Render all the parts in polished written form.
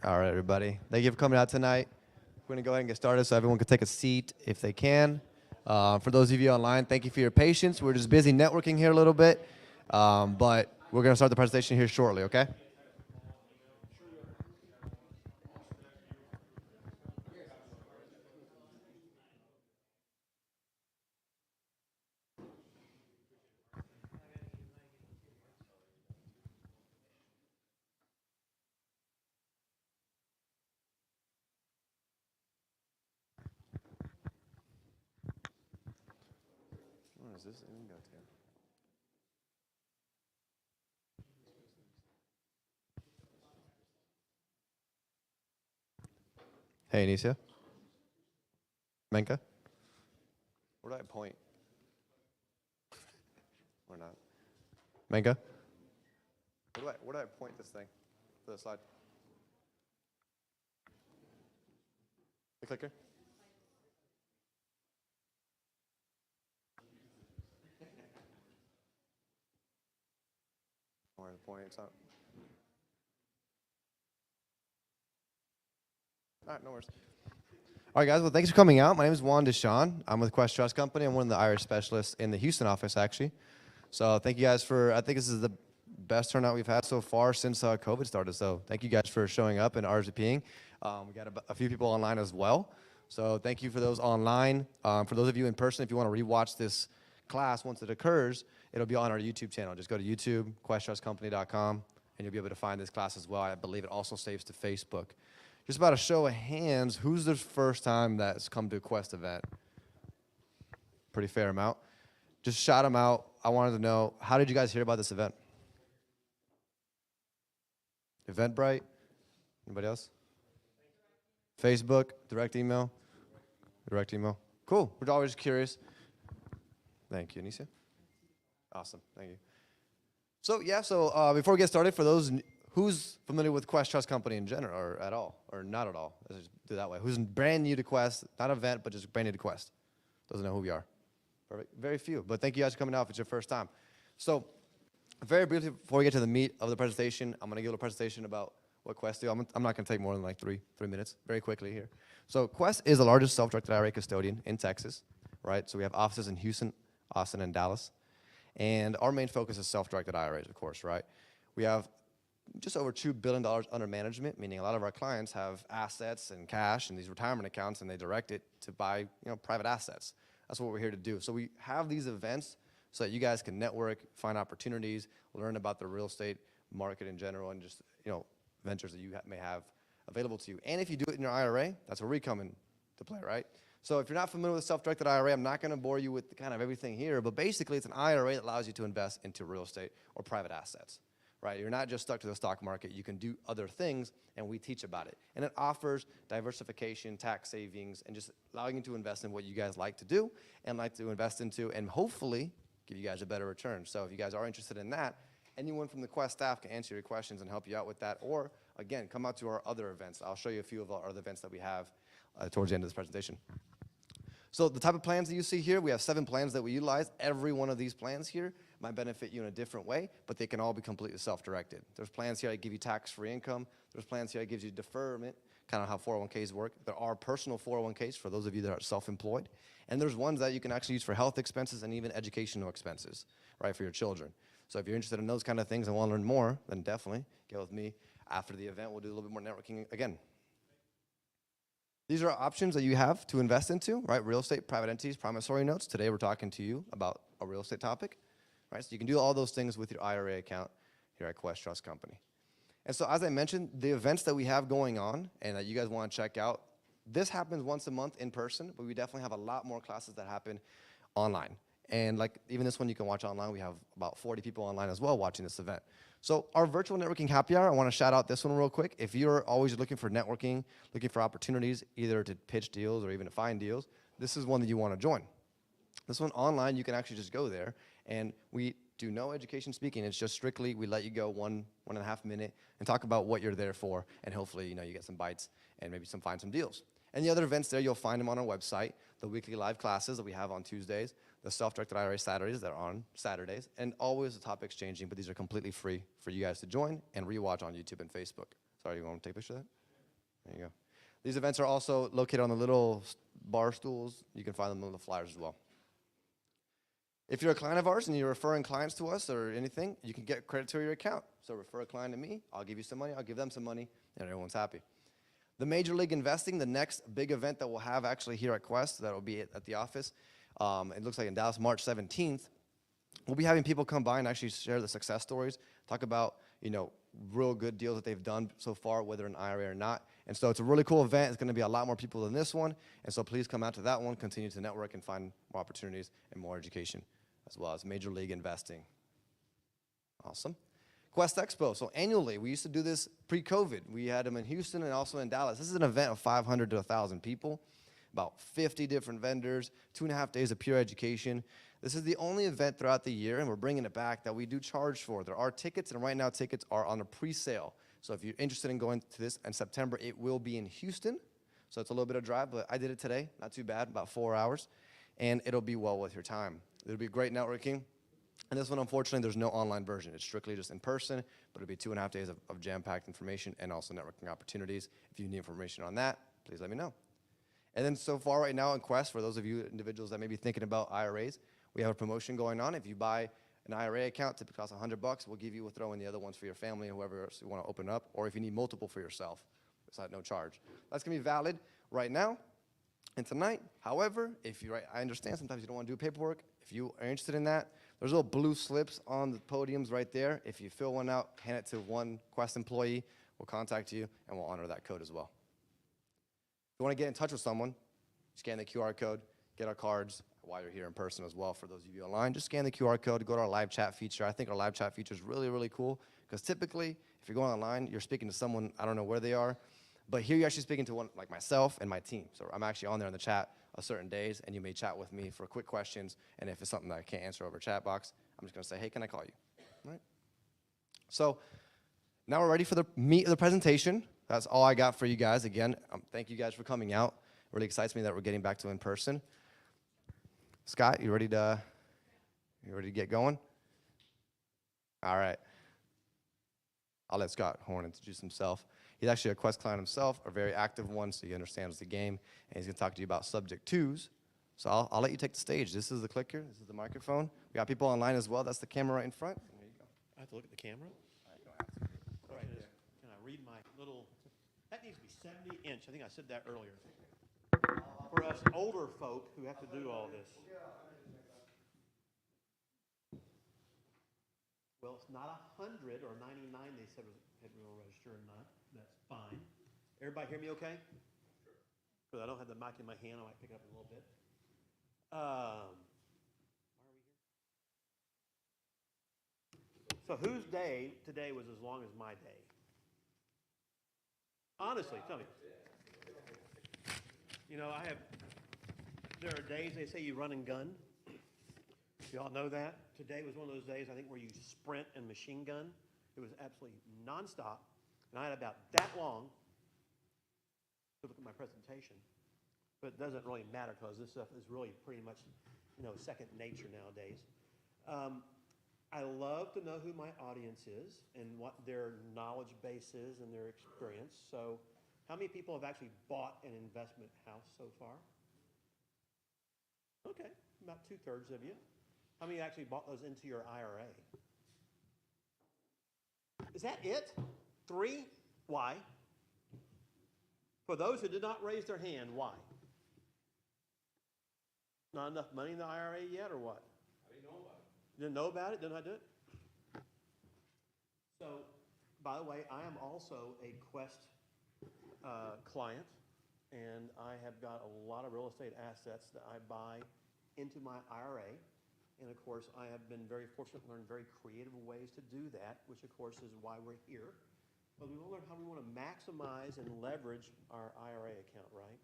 All right, everybody. Thank you for coming out tonight. We're going to go ahead and get started so everyone can take a seat if they can. For those of you online, thank you for your patience. We're just busy networking here a little bit, but we're going to start the presentation here shortly, okay? Where is this? Hey, Anisha. Menka. Where do I point? Or not? Menka. Where do I point this thing for the slide? The clicker? Where the point? It's not. All right, no worries. All right, guys. Well, thanks for coming out. My name is Juan Deshawn. I'm with Quest Trust Company. I'm one of the Irish specialists in the Houston office, actually. So thank you guys for, I think this is the best turnout we've had so far since COVID started. So thank you guys for showing up and RSVPing. We got a few people online as well. So thank you for those online. For those of you in person, if you want to rewatch this class once it occurs, it'll be on our YouTube channel. Just go to YouTube, questtrustcompany.com, and you'll be able to find this class as well. I believe it also saves to Facebook. Just about a show of hands, who's the first time that's come to a Quest event? Pretty fair amount. Just shout them out. I wanted to know, how did you guys hear about this event? Eventbrite? Anybody else? Facebook? Direct email? Direct email. Cool. We're always curious. Thank you, Anisha. Awesome. Thank you. So, yeah, before we get started, for those who's familiar with Quest Trust Company in general, or at all, or not at all, let's just do it that way. Who's brand new to Quest, not event, but just brand new to Quest. Doesn't know who we are. Perfect. Very few, but thank you guys for coming out if it's your first time. So, very briefly, before we get to the meat of the presentation, I'm going to give a presentation about what Quest do. I'm not going to take more than like three minutes, very quickly here. So, Quest is the largest self-directed IRA custodian in Texas, right? So we have offices in Houston, Austin, and Dallas. And our main focus is self-directed IRAs, of course, right? We have just over $2 billion under management, meaning a lot of our clients have assets and cash in these retirement accounts, and they direct it to buy, private assets. That's what we're here to do. So we have these events so that you guys can network, find opportunities, learn about the real estate market in general, and just, ventures that you may have available to you. And if you do it in your IRA, that's where we come into play, right? So if you're not familiar with self-directed IRA, I'm not going to bore you with kind of everything here, but basically it's an IRA that allows you to invest into real estate or private assets. Right, you're not just stuck to the stock market. You can do other things, and we teach about it. And it offers diversification, tax savings, and just allowing you to invest in what you guys like to do and like to invest into, and hopefully give you guys a better return. So if you guys are interested in that, anyone from the Quest staff can answer your questions and help you out with that. Or, again, come out to our other events. I'll show you a few of our other events that we have towards the end of this presentation. So the type of plans that you see here, we have 7 plans that we utilize. Every one of these plans here might benefit you in a different way, but they can all be completely self-directed. There's plans here that give you tax-free income. There's plans here that gives you deferment, kind of how 401ks work. There are personal 401ks for those of you that are self-employed. And there's ones that you can actually use for health expenses and even educational expenses, right, for your children. So if you're interested in those kind of things and want to learn more, then definitely get with me. After the event, we'll do a little bit more networking again. These are options that you have to invest into, right? Real estate, private entities, promissory notes. Today we're talking to you about a real estate topic, right? So you can do all those things with your IRA account here at Quest Trust Company. And so as I mentioned, the events that we have going on and that you guys want to check out, this happens once a month in person, but we definitely have a lot more classes that happen online. And like even this one you can watch online. We have about 40 people online as well watching this event. So our virtual networking happy hour, I want to shout out this one real quick. If you're always looking for networking, looking for opportunities, either to pitch deals or even to find deals, this is one that you want to join. This one online, you can actually just go there, and we do no education speaking. It's just strictly we let you go 1.5 minute and talk about what you're there for, and hopefully you get some bites and maybe find some deals. And the other events there, you'll find them on our website, the weekly live classes that we have on Tuesdays, the self-directed IRA Saturdays that are on Saturdays, and always the topics changing, but these are completely free for you guys to join and rewatch on YouTube and Facebook. Sorry, you want to take a picture of that? There you go. These events are also located on the little bar stools. You can find them on the flyers as well. If you're a client of ours and you're referring clients to us or anything, you can get credit to your account. So refer a client to me, I'll give you some money, I'll give them some money, and everyone's happy. The Major League Investing, the next big event that we'll have actually here at Quest, that will be at the office, it looks like in Dallas, March 17th, we'll be having people come by and actually share the success stories, talk about, real good deals that they've done so far, whether an IRA or not. And so it's a really cool event. It's going to be a lot more people than this one. And so please come out to that one, continue to network and find more opportunities and more education, as well as Major League Investing. Awesome. Quest Expo. So annually, we used to do this pre-COVID. We had them in Houston and also in Dallas. This is an event of 500 to 1,000 people, about 50 different vendors, 2.5 days of pure education. This is the only event throughout the year, and we're bringing it back, that we do charge for. There are tickets, and right now tickets are on a pre-sale. So if you're interested in going to this in September, it will be in Houston. So it's a little bit of drive, but I did it today. Not too bad, about 4 hours. And it'll be well worth your time. It'll be great networking. And this one, unfortunately, there's no online version. It's strictly just in person, but it'll be 2.5 days of jam-packed information and also networking opportunities. If you need information on that, please let me know. And then so far right now in Quest, for those of you individuals that may be thinking about IRAs, we have a promotion going on. If you buy an IRA account, typically costs $100, we'll give you, we'll throw in the other ones for your family and whoever else you want to open up, or if you need multiple for yourself, it's at no charge. That's going to be valid right now and tonight. However, I understand sometimes you don't want to do paperwork. If you are interested in that, there's little blue slips on the podiums right there. If you fill one out, hand it to one Quest employee. We'll contact you, and we'll honor that code as well. If you want to get in touch with someone, scan the QR code, get our cards while you're here in person as well. For those of you online, just scan the QR code, go to our live chat feature. I think our live chat feature is really, really cool, because typically, if you're going online, you're speaking to someone, I don't know where they are, but here you're actually speaking to one like myself and my team. So I'm actually on there in the chat on certain days, and you may chat with me for quick questions, and if it's something that I can't answer over chat box, I'm just going to say, hey, can I call you? All right? So now we're ready for the meat of the presentation. That's all I got for you guys. Again, thank you guys for coming out. It really excites me that we're getting back to in person. Scott, you ready to get going? All right. I'll let Scott Horn introduce himself. He's actually a Quest client himself, a very active one, so he understands the game, and he's going to talk to you about subject twos. So I'll let you take the stage. This is the clicker. This is the microphone. We got people online as well. That's the camera right in front. There you go. I have to look at the camera? Right there. Can I read my little, that needs to be 70 inch. I think I said that earlier. For us older folk who have to do all this. Well, it's not 100 or 99 they said was federal register or not. That's fine. Everybody hear me okay? Because I don't have the mic in my hand. I might pick it up a little bit. Why are we here? So whose day today was as long as my day? Honestly, tell me. There are days they say you run and gun. You all know that? Today was one of those days, I think, where you sprint and machine gun. It was absolutely nonstop. And I had about that long to look at my presentation. But it doesn't really matter because this stuff is really pretty much, second nature nowadays. I love to know who my audience is and what their knowledge base is and their experience. So how many people have actually bought an investment house so far? Okay, about 2/3 of you. How many actually bought those into your IRA? Is that it? 3? Why? For those who did not raise their hand, why? Not enough money in the IRA yet, or what? I didn't know about it. Didn't know about it? Didn't I do it? So, by the way, I am also a Quest client, and I have got a lot of real estate assets that I buy into my IRA. And of course, I have been very fortunate to learn very creative ways to do that, which of course is why we're here. But we want to learn how we want to maximize and leverage our IRA account, right?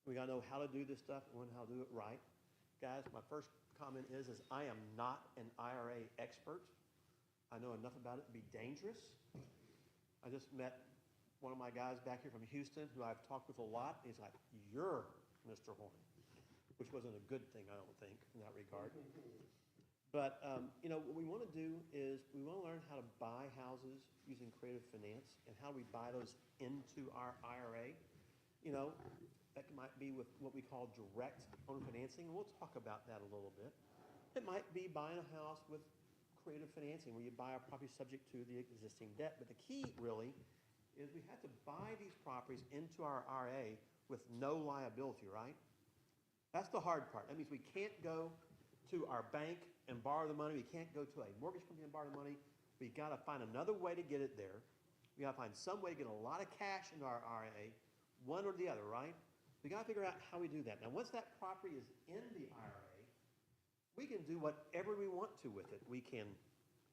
We got to know how to do this stuff and how to do it right. Guys, my first comment is I am not an IRA expert. I know enough about it to be dangerous. I just met one of my guys back here from Houston who I've talked with a lot. He's like, "You're Mr. Horn," which wasn't a good thing, I don't think, in that regard. But, what we want to do is we want to learn how to buy houses using creative finance and how we buy those into our IRA. That might be with what we call direct owner financing, and we'll talk about that a little bit. It might be buying a house with creative financing where you buy a property subject to the existing debt. But the key really is we have to buy these properties into our IRA with no liability, right? That's the hard part. That means we can't go to our bank and borrow the money. We can't go to a mortgage company and borrow the money. We got to find another way to get it there. We got to find some way to get a lot of cash into our IRA, one or the other, right? We got to figure out how we do that. Now, once that property is in the IRA, we can do whatever we want to with it. We can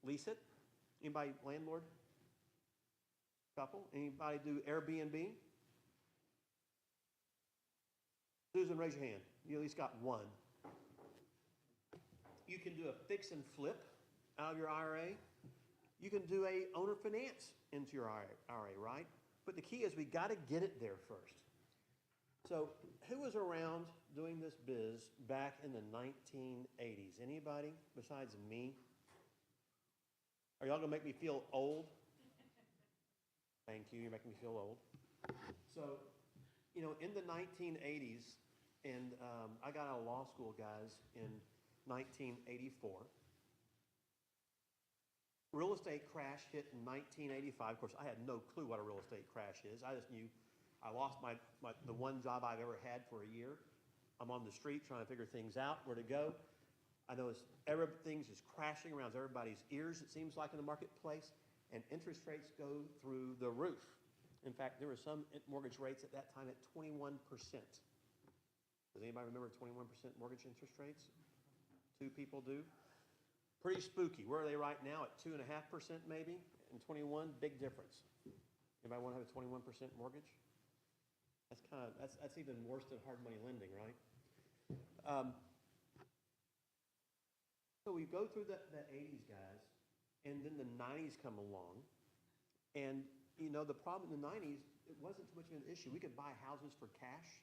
lease it. Anybody landlord? Couple? Anybody do Airbnb? Susan, raise your hand. You at least got one. You can do a fix and flip out of your IRA. You can do a owner finance into your IRA, right? But the key is we got to get it there first. So who was around doing this biz back in the 1980s? Anybody besides me? Are y'all gonna make me feel old? Thank you, you're making me feel old. So, in the 1980s, and I got out of law school, guys, in 1984. Real estate crash hit in 1985. Of course, I had no clue what a real estate crash is. I just knew I lost the one job I've ever had for a year. I'm on the street trying to figure things out, where to go. I noticed everything's just crashing around everybody's ears, it seems like, in the marketplace, and interest rates go through the roof. In fact, there were some mortgage rates at that time at 21%. Does anybody remember 21% mortgage interest rates? Two people do. Pretty spooky. Where are they right now? At 2.5% maybe? And 21, big difference. Anybody want to have a 21% mortgage? That's even worse than hard money lending, right? So we go through the 80s, guys, and then the 90s come along. And, the problem in the 90s, it wasn't too much of an issue. We could buy houses for cash.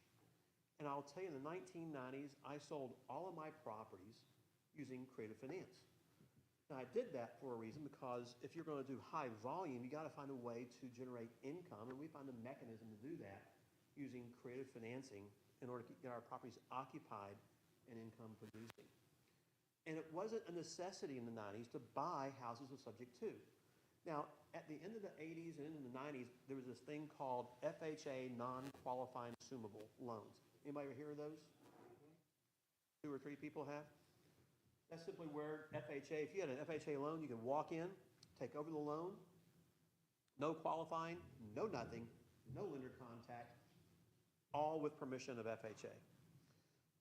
And I'll tell you, in the 1990s, I sold all of my properties using creative finance. Now, I did that for a reason, because if you're going to do high volume, you got to find a way to generate income, and we found a mechanism to do that using creative financing in order to get our properties occupied and income producing. And it wasn't a necessity in the 90s to buy houses with subject to. Now, at the end of the 80s and into the 90s, there was this thing called FHA non-qualifying consumable loans. Anybody ever hear of those? 2 or 3 people have? That's simply where FHA, if you had an FHA loan, you could walk in, take over the loan, no qualifying, no nothing, no lender contact, all with permission of FHA.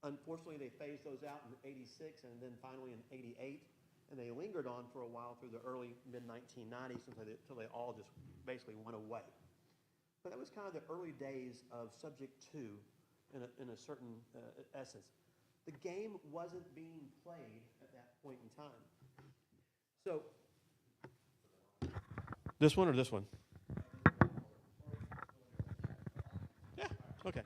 Unfortunately, they phased those out in 86 and then finally in 88, and they lingered on for a while through the early, mid-1990s until they all just basically went away. But that was kind of the early days of subject to in a certain essence. The game wasn't being played at that point in time. So, this one or this one? Yeah, okay.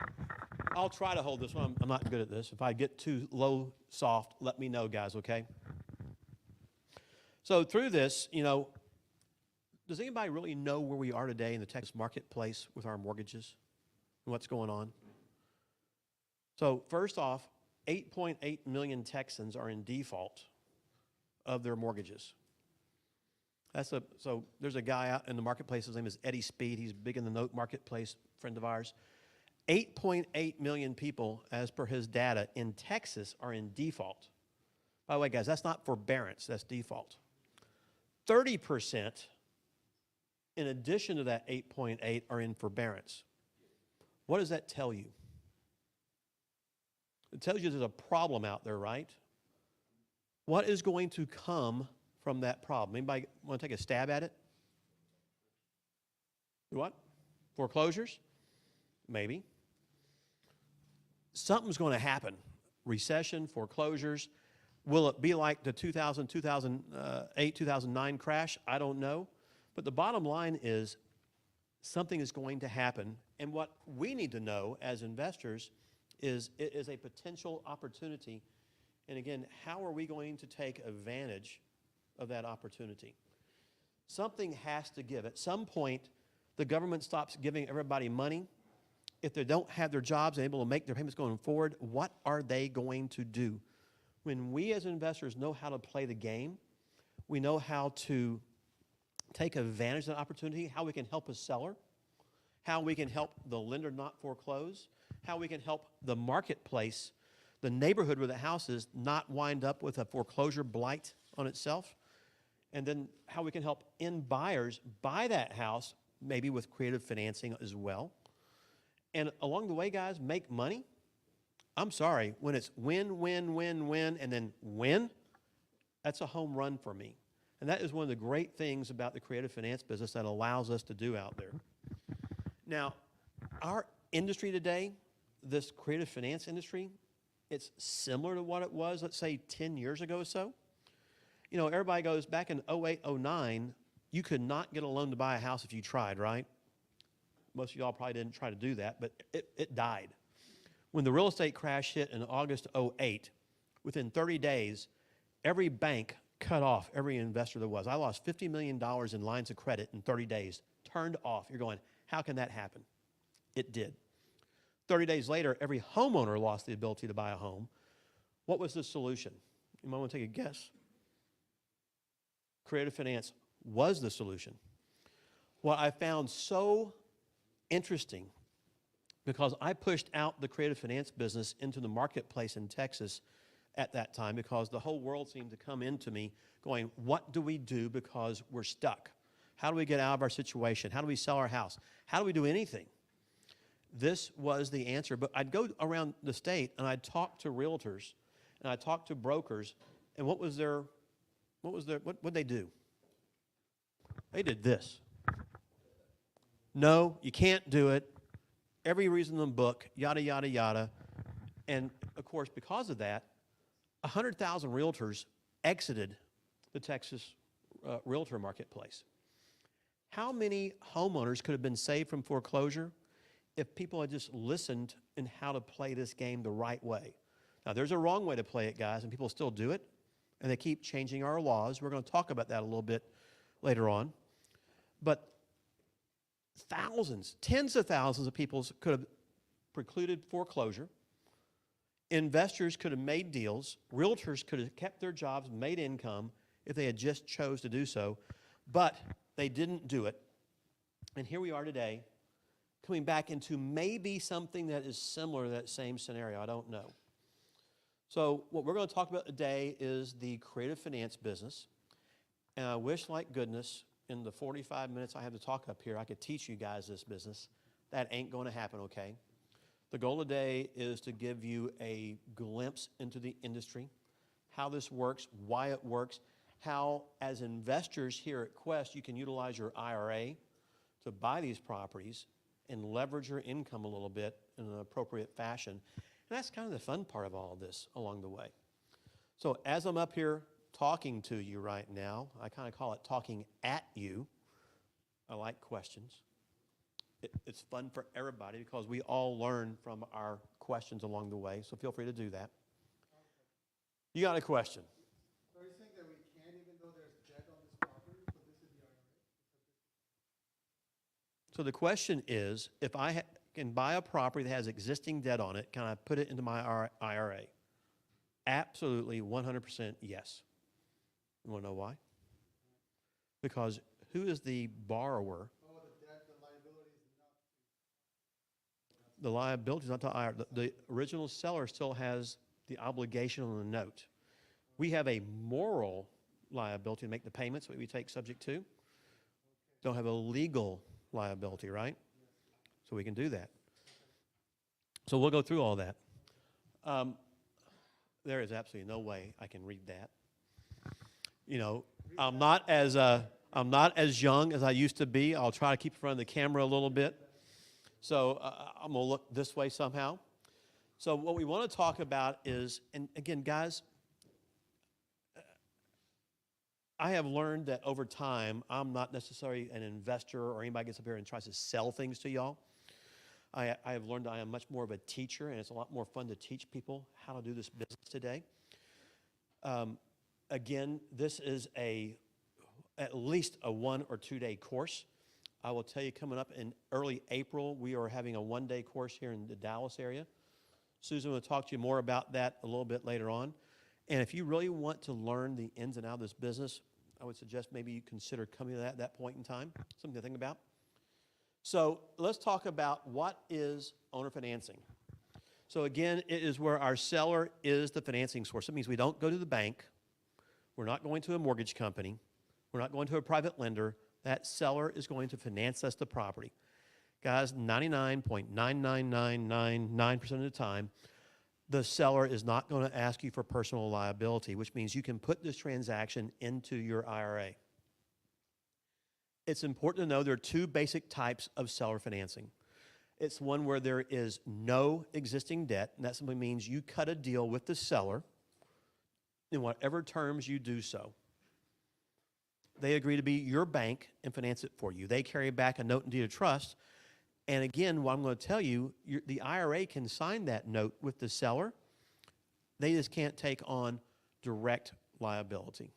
I'll try to hold this one. I'm not good at this. If I get too low, soft, let me know, guys, okay? So through this, does anybody really know where we are today in the Texas marketplace with our mortgages and what's going on? So first off, 8.8 million Texans are in default of their mortgages. So there's a guy out in the marketplace, his name is Eddie Speed. He's big in the note marketplace, friend of ours. 8.8 million people, as per his data, in Texas are in default. By the way, guys, that's not forbearance, that's default. 30%, in addition to that 8.8, are in forbearance. What does that tell you? It tells you there's a problem out there, right? What is going to come from that problem? Anybody want to take a stab at it? What? Foreclosures? Maybe. Something's going to happen. Recession, foreclosures. Will it be like the 2008, 2009 crash? I don't know. But the bottom line is something is going to happen. And what we need to know as investors is it is a potential opportunity And again, how are we going to take advantage of that opportunity? Something has to give. At some point, the government stops giving everybody money. If they don't have their jobs and able to make their payments going forward, what are they going to do? When we as investors know how to play the game, we know how to take advantage of that opportunity, how we can help a seller, how we can help the lender not foreclose, how we can help the marketplace, the neighborhood where the house is, not wind up with a foreclosure blight on itself, and then how we can help end buyers buy that house, maybe with creative financing as well. And along the way, guys, make money. I'm sorry, when it's win, win, win, win, and then win, that's a home run for me. And that is one of the great things about the creative finance business that allows us to do out there. Now, our industry today, this creative finance industry, it's similar to what it was, let's say, 10 years ago or so. You know, everybody goes, back in 08, 09, you could not get a loan to buy a house if you tried, right? Most of y'all probably didn't try to do that, but it died. When the real estate crash hit in August 08, within 30 days, every bank cut off every investor there was. I lost $50 million in lines of credit in 30 days, turned off. You're going, how can that happen? It did. 30 days later, every homeowner lost the ability to buy a home. What was the solution? You might want to take a guess. Creative finance was the solution. What I found so interesting, because I pushed out the creative finance business into the marketplace in Texas at that time, because the whole world seemed to come into me going, what do we do because we're stuck? How do we get out of our situation? How do we sell our house? How do we do anything? This was the answer. But I'd go around the state and I'd talk to realtors and I'd talk to brokers, and what would they do? They did this. No, you can't do it. Every reason in the book, yada, yada, yada. And of course, because of that, 100,000 realtors exited the Texas realtor marketplace. How many homeowners could have been saved from foreclosure if people had just listened in how to play this game the right way? Now, there's a wrong way to play it, guys, and people still do it, and they keep changing our laws. We're going to talk about that a little bit later on. But thousands, tens of thousands of people could have precluded foreclosure. Investors could have made deals. Realtors could have kept their jobs, made income, if they had just chose to do so. But they didn't do it. And here we are today, coming back into maybe something that is similar to that same scenario. I don't know. So what we're going to talk about today is the creative finance business. And I wish, like goodness, in the 45 minutes I have to talk up here, I could teach you guys this business. That ain't going to happen, okay? The goal today is to give you a glimpse into the industry, how this works, why it works, how, as investors here at Quest, you can utilize your IRA to buy these properties and leverage your income a little bit in an appropriate fashion. And that's kind of the fun part of all of this along the way. So as I'm up here talking to you right now, I kind of call it talking at you. I like questions. It's fun for everybody because we all learn from our questions along the way, so feel free to do that. You got a question? So are you saying that we can't, even though there's debt on this property, put this in the IRA? So the question is, if I can buy a property that has existing debt on it, can I put it into my IRA? Absolutely, 100% yes. You want to know why? Because who is the borrower? Oh, the debt, the liability is not. The liability is not to IRA. The original seller still has the obligation on the note. We have a moral liability to make the payments that we take subject to. Don't have a legal liability, right? So we can do that. So we'll go through all that. There is absolutely no way I can read that. You know, I'm not as young as I used to be. I'll try to keep in front of the camera a little bit. So I'm going to look this way somehow. So what we want to talk about is, and again, guys, I have learned that over time, I'm not necessarily an investor or anybody gets up here and tries to sell things to y'all. I have learned that I am much more of a teacher, and it's a lot more fun to teach people how to do this business today. Again, this is at least a 1 or 2 day course. I will tell you, coming up in early April, we are having a 1-day course here in the Dallas area. Susan will talk to you more about that a little bit later on. And if you really want to learn the ins and outs of this business, I would suggest maybe you consider coming to that at that point in time, something to think about. So let's talk about what is owner financing. So again, it is where our seller is the financing source. It means we don't go to the bank. We're not going to a mortgage company. We're not going to a private lender. That seller is going to finance us the property. Guys, 99.99999% of the time, the seller is not going to ask you for personal liability, which means you can put this transaction into your IRA. It's important to know there are 2 basic types of seller financing. It's one where there is no existing debt, and that simply means you cut a deal with the seller in whatever terms you do so. They agree to be your bank and finance it for you. They carry back a note and deed of trust. And again, what I'm going to tell you, the IRA can sign that note with the seller. They just can't take on direct liability.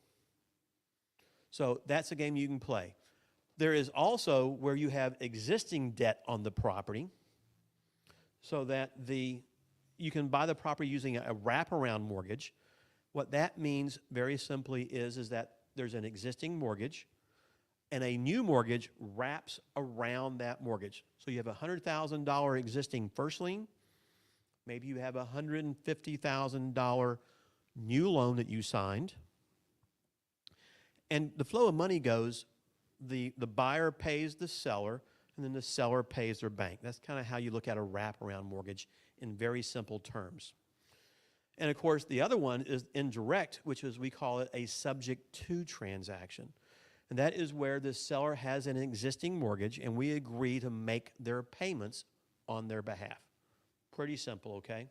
So that's a game you can play. There is also where you have existing debt on the property so that you can buy the property using a wraparound mortgage. What that means very simply is that there's an existing mortgage and a new mortgage wraps around that mortgage. So you have a $100,000 existing first lien. Maybe you have a $150,000 new loan that you signed. And the flow of money goes, the buyer pays the seller, and then the seller pays their bank. That's kind of how you look at a wraparound mortgage in very simple terms. And of course, the other one is indirect, which is, we call it a subject to transaction. And that is where the seller has an existing mortgage and we agree to make their payments on their behalf. Pretty simple, okay?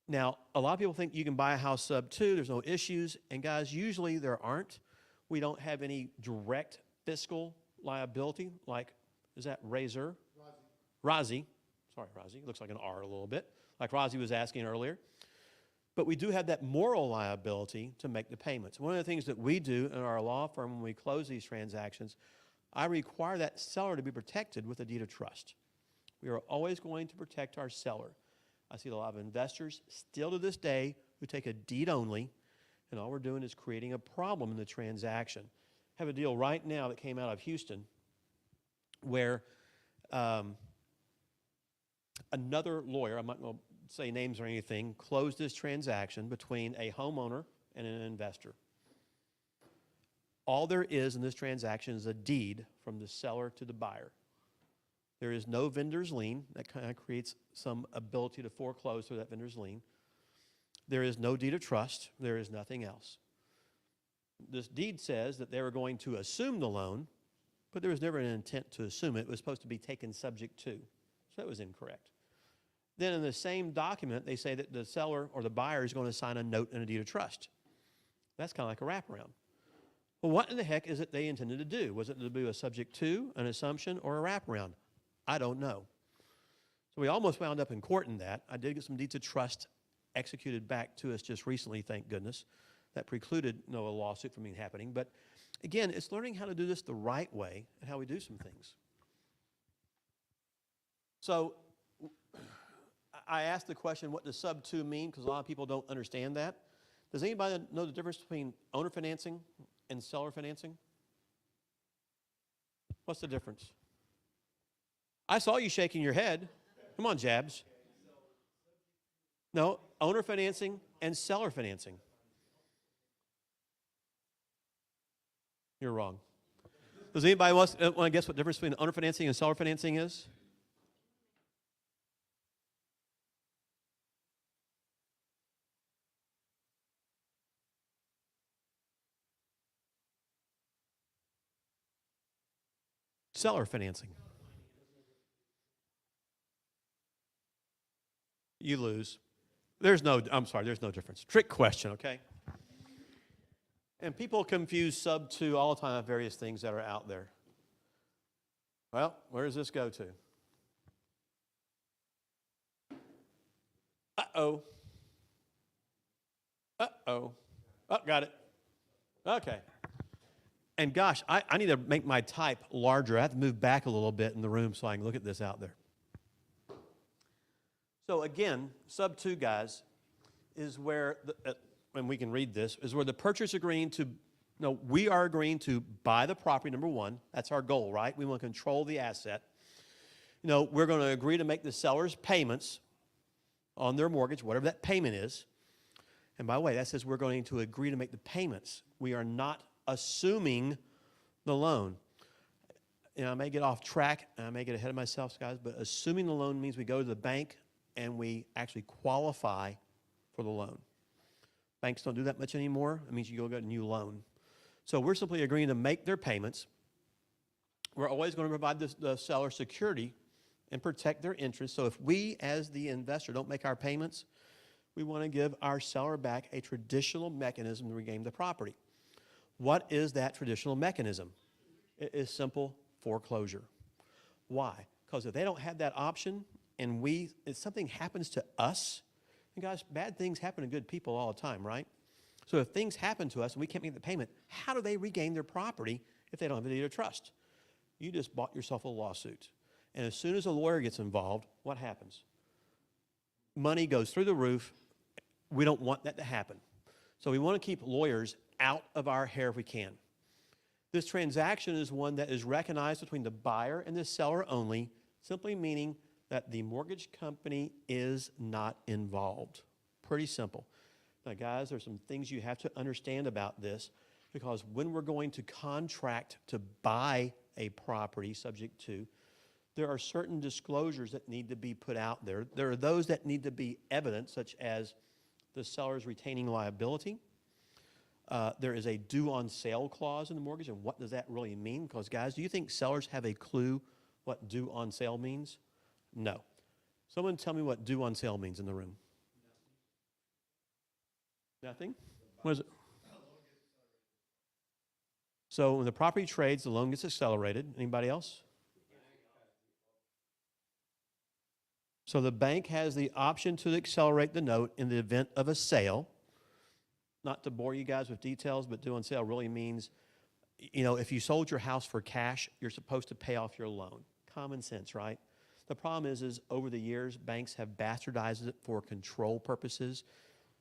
Now, a lot of people think you can buy a house sub to, there's no issues. And guys, usually there aren't. We don't have any direct fiscal liability like, is that Razor? Razi. Sorry, Razi. Looks like an R a little bit, like Razi was asking earlier. But we do have that moral liability to make the payments. One of the things that we do in our law firm when we close these transactions, I require that seller to be protected with a deed of trust. We are always going to protect our seller. I see a lot of investors still to this day who take a deed only, and all we're doing is creating a problem in the transaction. I have a deal right now that came out of Houston where another lawyer, I'm not going to say names or anything, closed this transaction between a homeowner and an investor. All there is in this transaction is a deed from the seller to the buyer. There is no vendor's lien. That kind of creates some ability to foreclose through that vendor's lien. There is no deed of trust. There is nothing else. This deed says that they were going to assume the loan, but there was never an intent to assume it. It was supposed to be taken subject to. So that was incorrect. Then in the same document, they say that the seller or the buyer is going to sign a note and a deed of trust. That's kind of like a wraparound. Well, what in the heck is it they intended to do? Was it to do a subject to, an assumption, or a wraparound? I don't know. So we almost wound up in court in that. I did get some deeds of trust executed back to us just recently, thank goodness. That precluded a lawsuit from happening. But again, it's learning how to do this the right way and how we do some things. So I asked the question, what does sub to mean? Because a lot of people don't understand that. Does anybody know the difference between owner financing and seller financing? What's the difference? I saw you shaking your head. Come on, Jabs. No, owner financing and seller financing. You're wrong. Does anybody want to guess what the difference between owner financing and seller financing is? Seller financing. You lose. There's no difference. Trick question, okay? And people confuse sub to all the time with various things that are out there. Well, where does this go to? Uh-oh. Uh-oh. Oh, got it. Okay. And gosh, I need to make my type larger. I have to move back a little bit in the room so I can look at this out there. So again, sub 2, guys, is where, and we can read this, is where the purchaser agreeing to, no, we are agreeing to buy the property, number one. That's our goal, right? We want to control the asset. You know, we're going to agree to make the seller's payments on their mortgage, whatever that payment is. And by the way, that says we're going to agree to make the payments. We are not assuming the loan. You know, I may get off track, and I may get ahead of myself, guys, but assuming the loan means we go to the bank and we actually qualify for the loan. Banks don't do that much anymore. It means you go get a new loan. So we're simply agreeing to make their payments. We're always going to provide the seller security and protect their interest. So if we, as the investor, don't make our payments, we want to give our seller back a traditional mechanism to regain the property. What is that traditional mechanism? It is simple foreclosure. Why? Because if they don't have that option and if something happens to us, and guys, bad things happen to good people all the time, right? So if things happen to us and we can't make the payment, how do they regain their property if they don't have a deed of trust? You just bought yourself a lawsuit. And as soon as a lawyer gets involved, what happens? Money goes through the roof. We don't want that to happen. So we want to keep lawyers out of our hair if we can. This transaction is one that is recognized between the buyer and the seller only, simply meaning that the mortgage company is not involved. Pretty simple. Now, guys, there's some things you have to understand about this, because when we're going to contract to buy a property subject to, there are certain disclosures that need to be put out there. There are those that need to be evident, such as the seller's retaining liability. There is a due on sale clause in the mortgage, and what does that really mean? Because, guys, do you think sellers have a clue what due on sale means? No. Someone tell me what due on sale means in the room. Nothing? What is it? So when the property trades, the loan gets accelerated. Anybody else? So the bank has the option to accelerate the note in the event of a sale. Not to bore you guys with details, but due on sale really means, you know, if you sold your house for cash, you're supposed to pay off your loan. Common sense, right? The problem is over the years, banks have bastardized it for control purposes.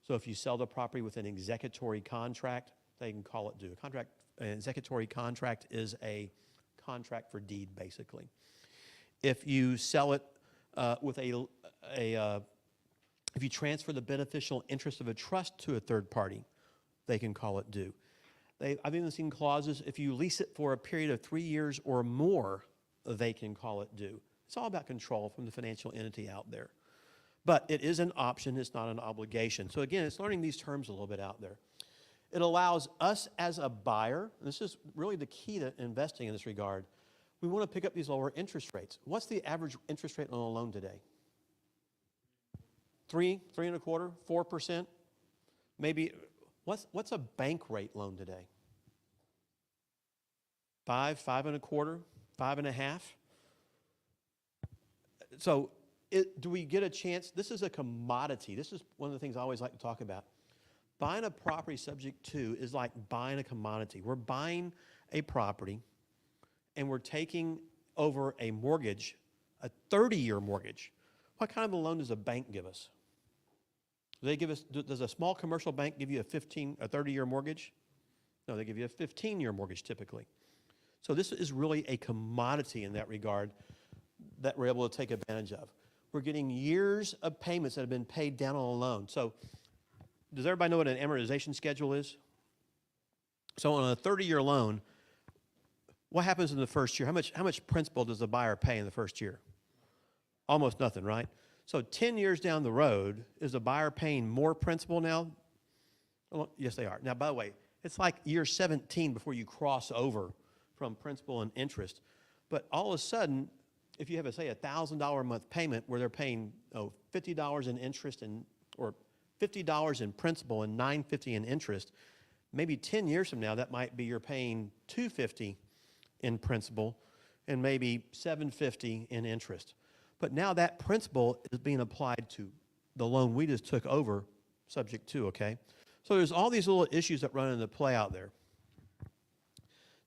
So if you sell the property with an executory contract, they can call it due. An executory contract is a contract for deed, basically. If you sell it if you transfer the beneficial interest of a trust to a third party, they can call it due. I've even seen clauses, if you lease it for a period of 3 years or more, they can call it due. It's all about control from the financial entity out there. But it is an option, it's not an obligation. So again, it's learning these terms a little bit out there. It allows us as a buyer, and this is really the key to investing in this regard, we want to pick up these lower interest rates. What's the average interest rate on a loan today? 3.25%, 4%? Maybe, what's a bank rate loan today? 5.25%, 5.5%? So do we get a chance? This is a commodity. This is one of the things I always like to talk about. Buying a property subject to is like buying a commodity. We're buying a property and we're taking over a mortgage, a 30-year mortgage. What kind of a loan does a bank give us? Does a small commercial bank give you a 30-year mortgage? No, they give you a 15-year mortgage typically. So this is really a commodity in that regard that we're able to take advantage of. We're getting years of payments that have been paid down on a loan. So does everybody know what an amortization schedule is? So on a 30-year loan, what happens in the first year? How much principal does the buyer pay in the first year? Almost nothing, right? So 10 years down the road, is the buyer paying more principal now? Well, yes, they are. Now, by the way, it's like year 17 before you cross over from principal and interest. But all of a sudden, if you have, say, a $1,000 a month payment where they're paying $50 in interest or $50 in principal and $9.50 in interest, maybe 10 years from now, that might be you're paying $250 in principal and maybe $750 in interest. But now that principal is being applied to the loan we just took over subject to, okay? So there's all these little issues that run into play out there.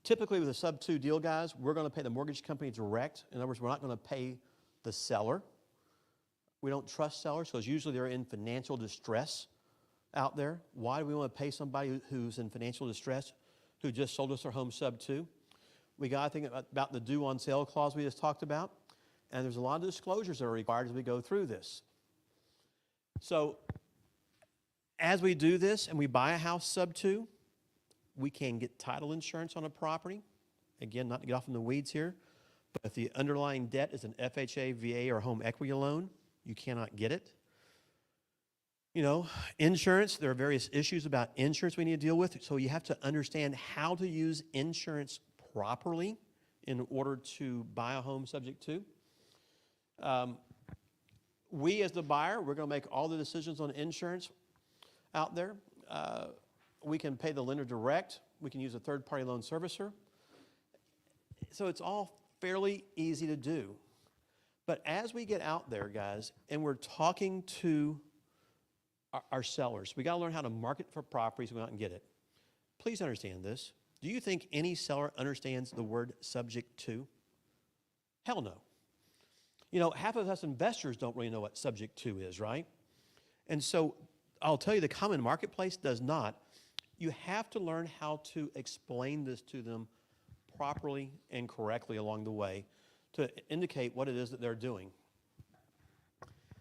Typically with a sub-2 deal, guys, we're going to pay the mortgage company direct. In other words, we're not going to pay the seller. We don't trust sellers because usually they're in financial distress out there. Why do we want to pay somebody who's in financial distress, who just sold us their home sub-2? We got to think about the due on sale clause we just talked about. And there's a lot of disclosures that are required as we go through this. So as we do this and we buy a house sub-2, we can get title insurance on a property. Again, not to get off in the weeds here, but if the underlying debt is an FHA, VA, or home equity loan, you cannot get it. You know, insurance, there are various issues about insurance we need to deal with, so you have to understand how to use insurance properly in order to buy a home subject to. We, as the buyer, we're going to make all the decisions on insurance out there. We can pay the lender direct. We can use a third-party loan servicer. So it's all fairly easy to do. But as we get out there, guys, and we're talking to our sellers, we got to learn how to market for properties and go out and get it. Please understand this. Do you think any seller understands the word subject to? Hell no. You know, half of us investors don't really know what subject to is, right? And so I'll tell you, the common marketplace does not. You have to learn how to explain this to them properly and correctly along the way to indicate what it is that they're doing.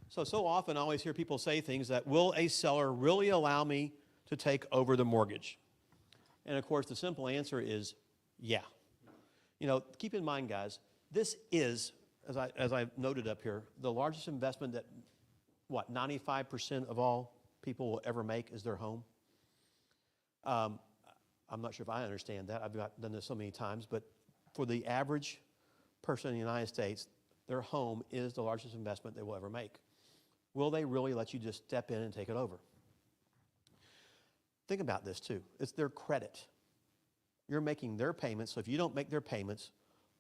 So often I always hear people say things that, will a seller really allow me to take over the mortgage? And of course, the simple answer is yeah. You know, keep in mind, guys, this is, as I noted up here, the largest investment that, 95% of all people will ever make is their home. I'm not sure if I understand that. I've done this so many times, but for the average person in the United States, their home is the largest investment they will ever make. Will they really let you just step in and take it over? Think about this too. It's their credit. You're making their payments, so if you don't make their payments,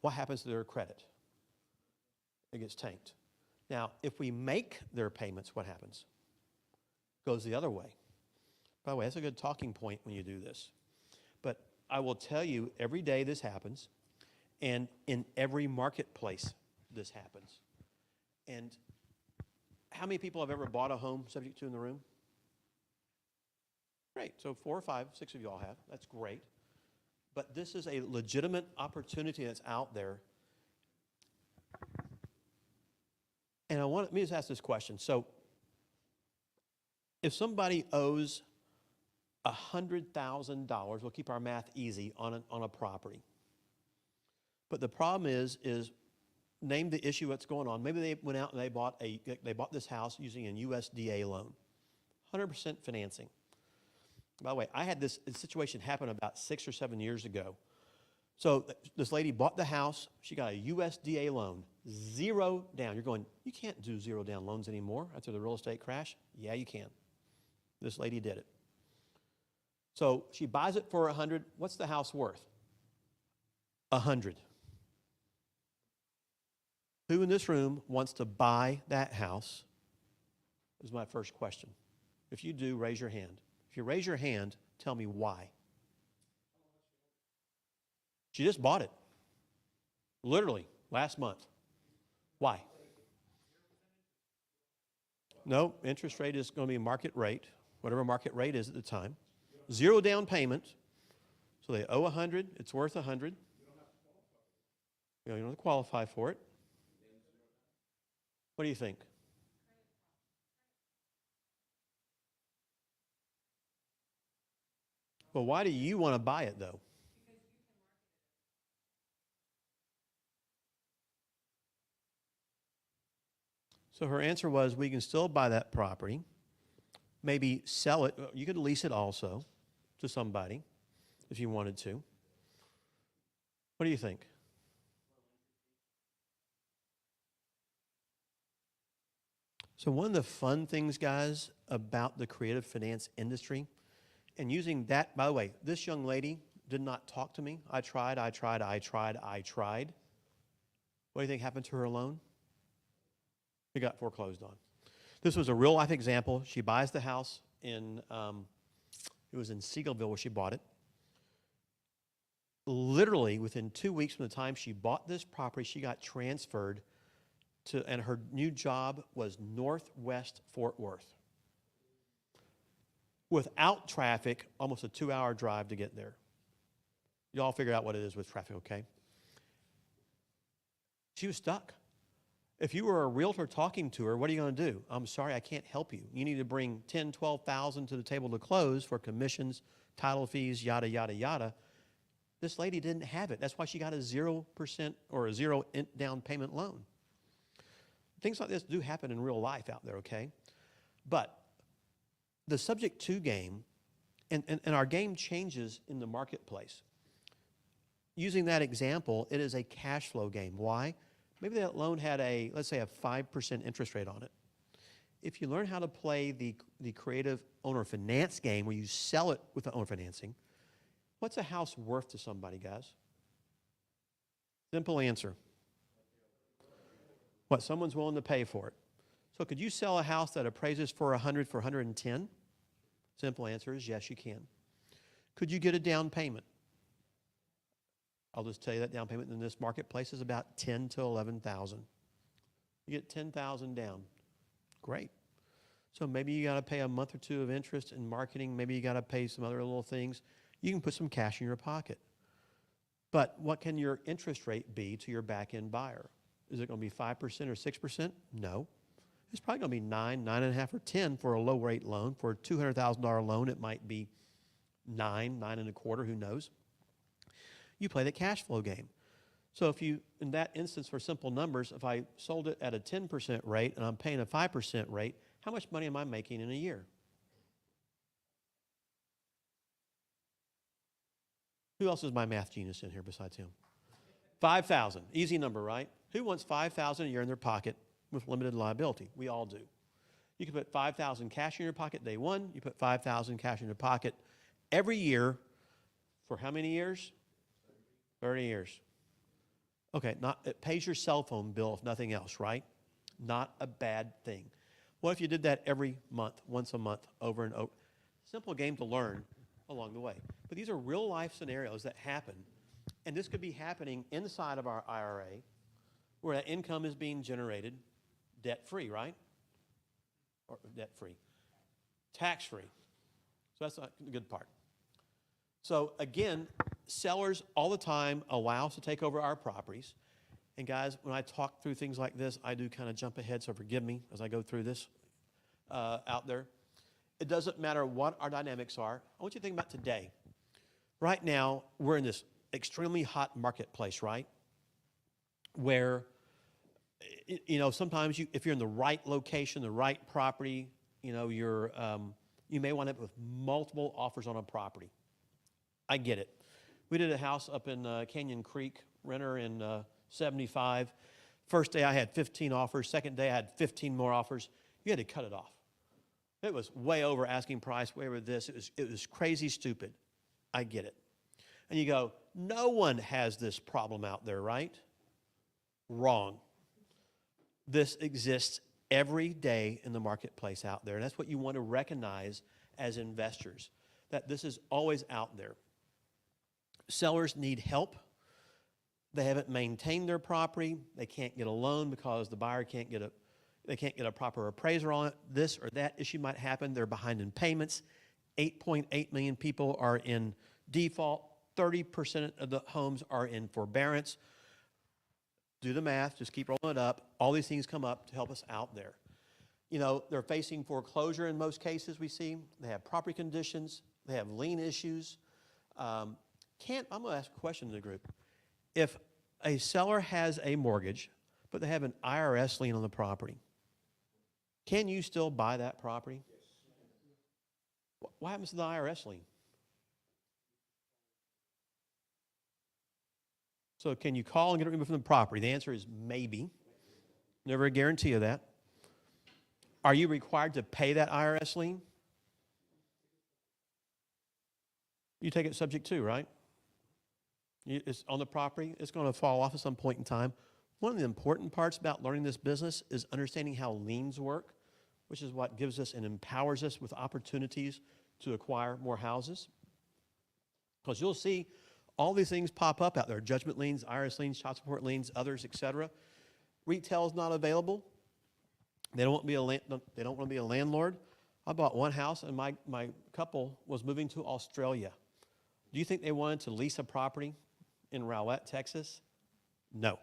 what happens to their credit? It gets tanked. Now, if we make their payments, what happens? Goes the other way. By the way, that's a good talking point when you do this. But I will tell you, every day this happens, and in every marketplace this happens. And how many people have ever bought a home subject to in the room? Great. So 4 or 5, 6 of you all have. That's great. But this is a legitimate opportunity that's out there. And let me just ask this question. So if somebody owes $100,000, we'll keep our math easy, on a property. But the problem is name the issue that's going on. Maybe they went out and they bought this house using a USDA loan, 100% financing. By the way, I had this situation happen about 6 or 7 years ago. So this lady bought the house. She got a USDA loan, 0 down. You're going, you can't do 0 down loans anymore after the real estate crash. Yeah, you can. This lady did it. So she buys it for $100. What's the house worth? $100. Who in this room wants to buy that house? Is my first question. If you do, raise your hand. If you raise your hand, tell me why. She just bought it. Literally, last month. Why? No, interest rate is going to be market rate, whatever market rate is at the time. 0 down payment. So they owe 100, it's worth 100. You don't have to qualify for it. What do you think? Well, why do you want to buy it though? So her answer was, we can still buy that property, maybe sell it. You could lease it also to somebody if you wanted to. What do you think? So one of the fun things, guys, about the creative finance industry, and using that, by the way, this young lady did not talk to me. I tried. What do you think happened to her loan? It got foreclosed on. This was a real life example. She buys the house in It was in Seagoville where she bought it. Literally within 2 weeks from the time she bought this property, she got transferred to, and her new job was Northwest Fort Worth. Without traffic, almost a 2-hour drive to get there. Y'all figure out what it is with traffic, okay? She was stuck. If you were a realtor talking to her, what are you going to do? I'm sorry, I can't help you. You need to bring $10,000, $12,000 to the table to close for commissions, title fees, yada, yada, yada. This lady didn't have it. That's why she got a 0% or a 0 down payment loan. Things like this do happen in real life out there, okay? But the subject to game, and our game changes in the marketplace. Using that example, it is a cash flow game. Why? Maybe that loan had a, let's say, a 5% interest rate on it. If you learn how to play the creative owner finance game where you sell it with the owner financing, what's a house worth to somebody, guys? Simple answer. What someone's willing to pay for it. So could you sell a house that appraises for 100 for 110? Simple answer is yes, you can. Could you get a down payment? I'll just tell you that down payment in this marketplace is about $10,000 to $11,000. You get $10,000 down. Great. So maybe you got to pay a month or two of interest in marketing. Maybe you got to pay some other little things. You can put some cash in your pocket. But what can your interest rate be to your back-end buyer? Is it going to be 5% or 6%? No. It's probably going to be 9, 9.5, or 10 for a low-rate loan. For a $200,000 loan, it might be 9, 9.25, who knows? You play the cash flow game. So if you, in that instance, for simple numbers, if I sold it at a 10% rate and I'm paying a 5% rate, how much money am I making in a year? Who else is my math genius in here besides him? 5,000. Easy number, right? Who wants 5,000 a year in their pocket with limited liability? We all do. You can put 5,000 cash in your pocket day one. You put 5,000 cash in your pocket every year for how many years? 30 years. Okay, it pays your cell phone bill if nothing else, right? Not a bad thing. What if you did that every month, once a month, over and over? Simple game to learn along the way. But these are real life scenarios that happen. And this could be happening inside of our IRA where that income is being generated debt-free, right? Or debt-free. Tax-free. So that's not the good part. So again, sellers all the time allow us to take over our properties. And guys, when I talk through things like this, I do kind of jump ahead, so forgive me as I go through this out there. It doesn't matter what our dynamics are. I want you to think about today. Right now, we're in this extremely hot marketplace, right? Where, you know, sometimes if you're in the right location, the right property, you know, you may wind up with multiple offers on a property. I get it. We did a house up in Canyon Creek, renter in 75. First day I had 15 offers. Second day I had 15 more offers. You had to cut it off. It was way over asking price, way over this. It was crazy stupid. I get it. And you go, no one has this problem out there, right? Wrong. This exists every day in the marketplace out there. And that's what you want to recognize as investors, that this is always out there. Sellers need help. They haven't maintained their property. They can't get a loan because the buyer can't get a proper appraiser on it. This or that issue might happen. They're behind in payments. 8.8 million people are in default. 30% of the homes are in forbearance. Do the math. Just keep rolling it up. All these things come up to help us out there. You know, they're facing foreclosure in most cases we see. They have property conditions. They have lien issues. I'm going to ask a question to the group. If a seller has a mortgage, but they have an IRS lien on the property, can you still buy that property? What happens to the IRS lien? So can you call and get it removed from the property? The answer is maybe. Never a guarantee of that. Are you required to pay that IRS lien? You take it subject to, right? It's on the property. It's going to fall off at some point in time. One of the important parts about learning this business is understanding how liens work, which is what gives us and empowers us with opportunities to acquire more houses. Because you'll see all these things pop up out there: judgment liens, IRS liens, child support liens, others, etc. Retail is not available. They don't want to be a landlord. I bought one house, and my couple was moving to Australia. Do you think they wanted to lease a property in Rowlett, Texas? No.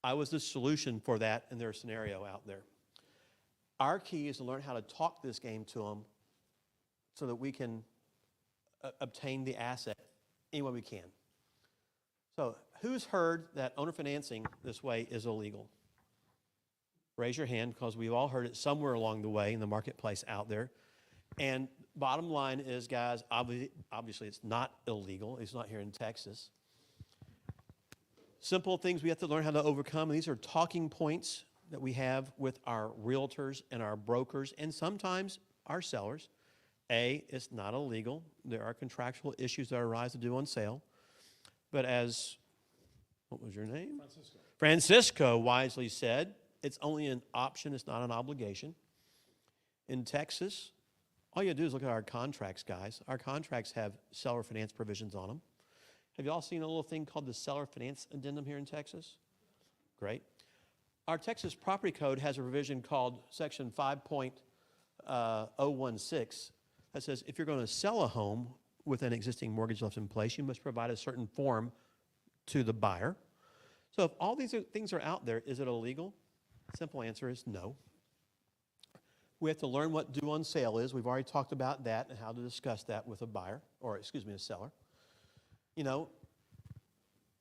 I was the solution for that in their scenario out there. Our key is to learn how to talk this game to them so that we can obtain the asset any way we can. So who's heard that owner financing this way is illegal? Raise your hand, because we've all heard it somewhere along the way in the marketplace out there. And bottom line is, guys, obviously it's not illegal. It's not here in Texas. Simple things we have to learn how to overcome. And these are talking points that we have with our realtors and our brokers and sometimes our sellers. A, it's not illegal. There are contractual issues that arise to do on sale. But as, what was your name? Francisco wisely said, it's only an option, it's not an obligation. In Texas, all you do is look at our contracts, guys. Our contracts have seller finance provisions on them. Have you all seen a little thing called the seller finance addendum here in Texas? Great. Our Texas property code has a provision called section 5.016 that says if you're going to sell a home with an existing mortgage left in place, you must provide a certain form to the buyer. So if all these things are out there, is it illegal? Simple answer is no. We have to learn what due on sale is. We've already talked about that and how to discuss that with a buyer, or excuse me, a seller. You know,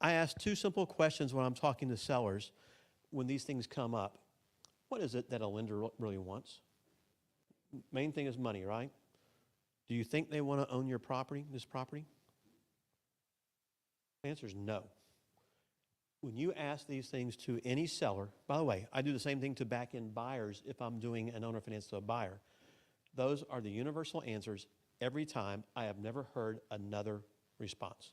I ask two simple questions when I'm talking to sellers when these things come up. What is it that a lender really wants? Main thing is money, right? Do you think they want to own your property, this property? The answer is no. When you ask these things to any seller, by the way, I do the same thing to back-end buyers if I'm doing an owner finance to a buyer. Those are the universal answers every time. I have never heard another response.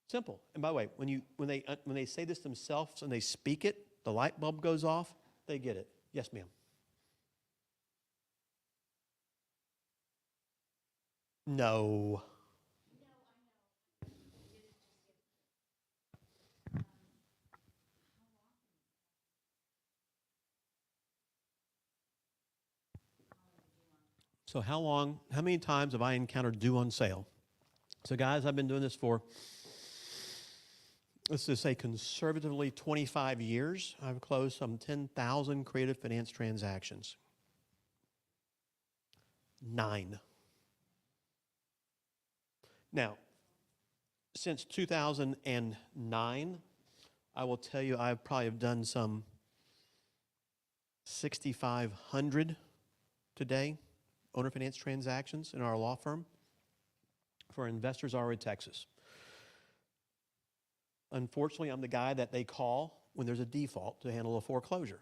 Simple. And by the way, when they say this themselves and they speak it, the light bulb goes off, they get it. Yes, ma'am. No. So how many times have I encountered due on sale? So guys, I've been doing this for, let's just say conservatively 25 years. I've closed some 10,000 creative finance transactions. 9. Now, since 2009, I will tell you I probably have done some 6,500 today owner finance transactions in our law firm for investors already Texas. Unfortunately, I'm the guy that they call when there's a default to handle a foreclosure.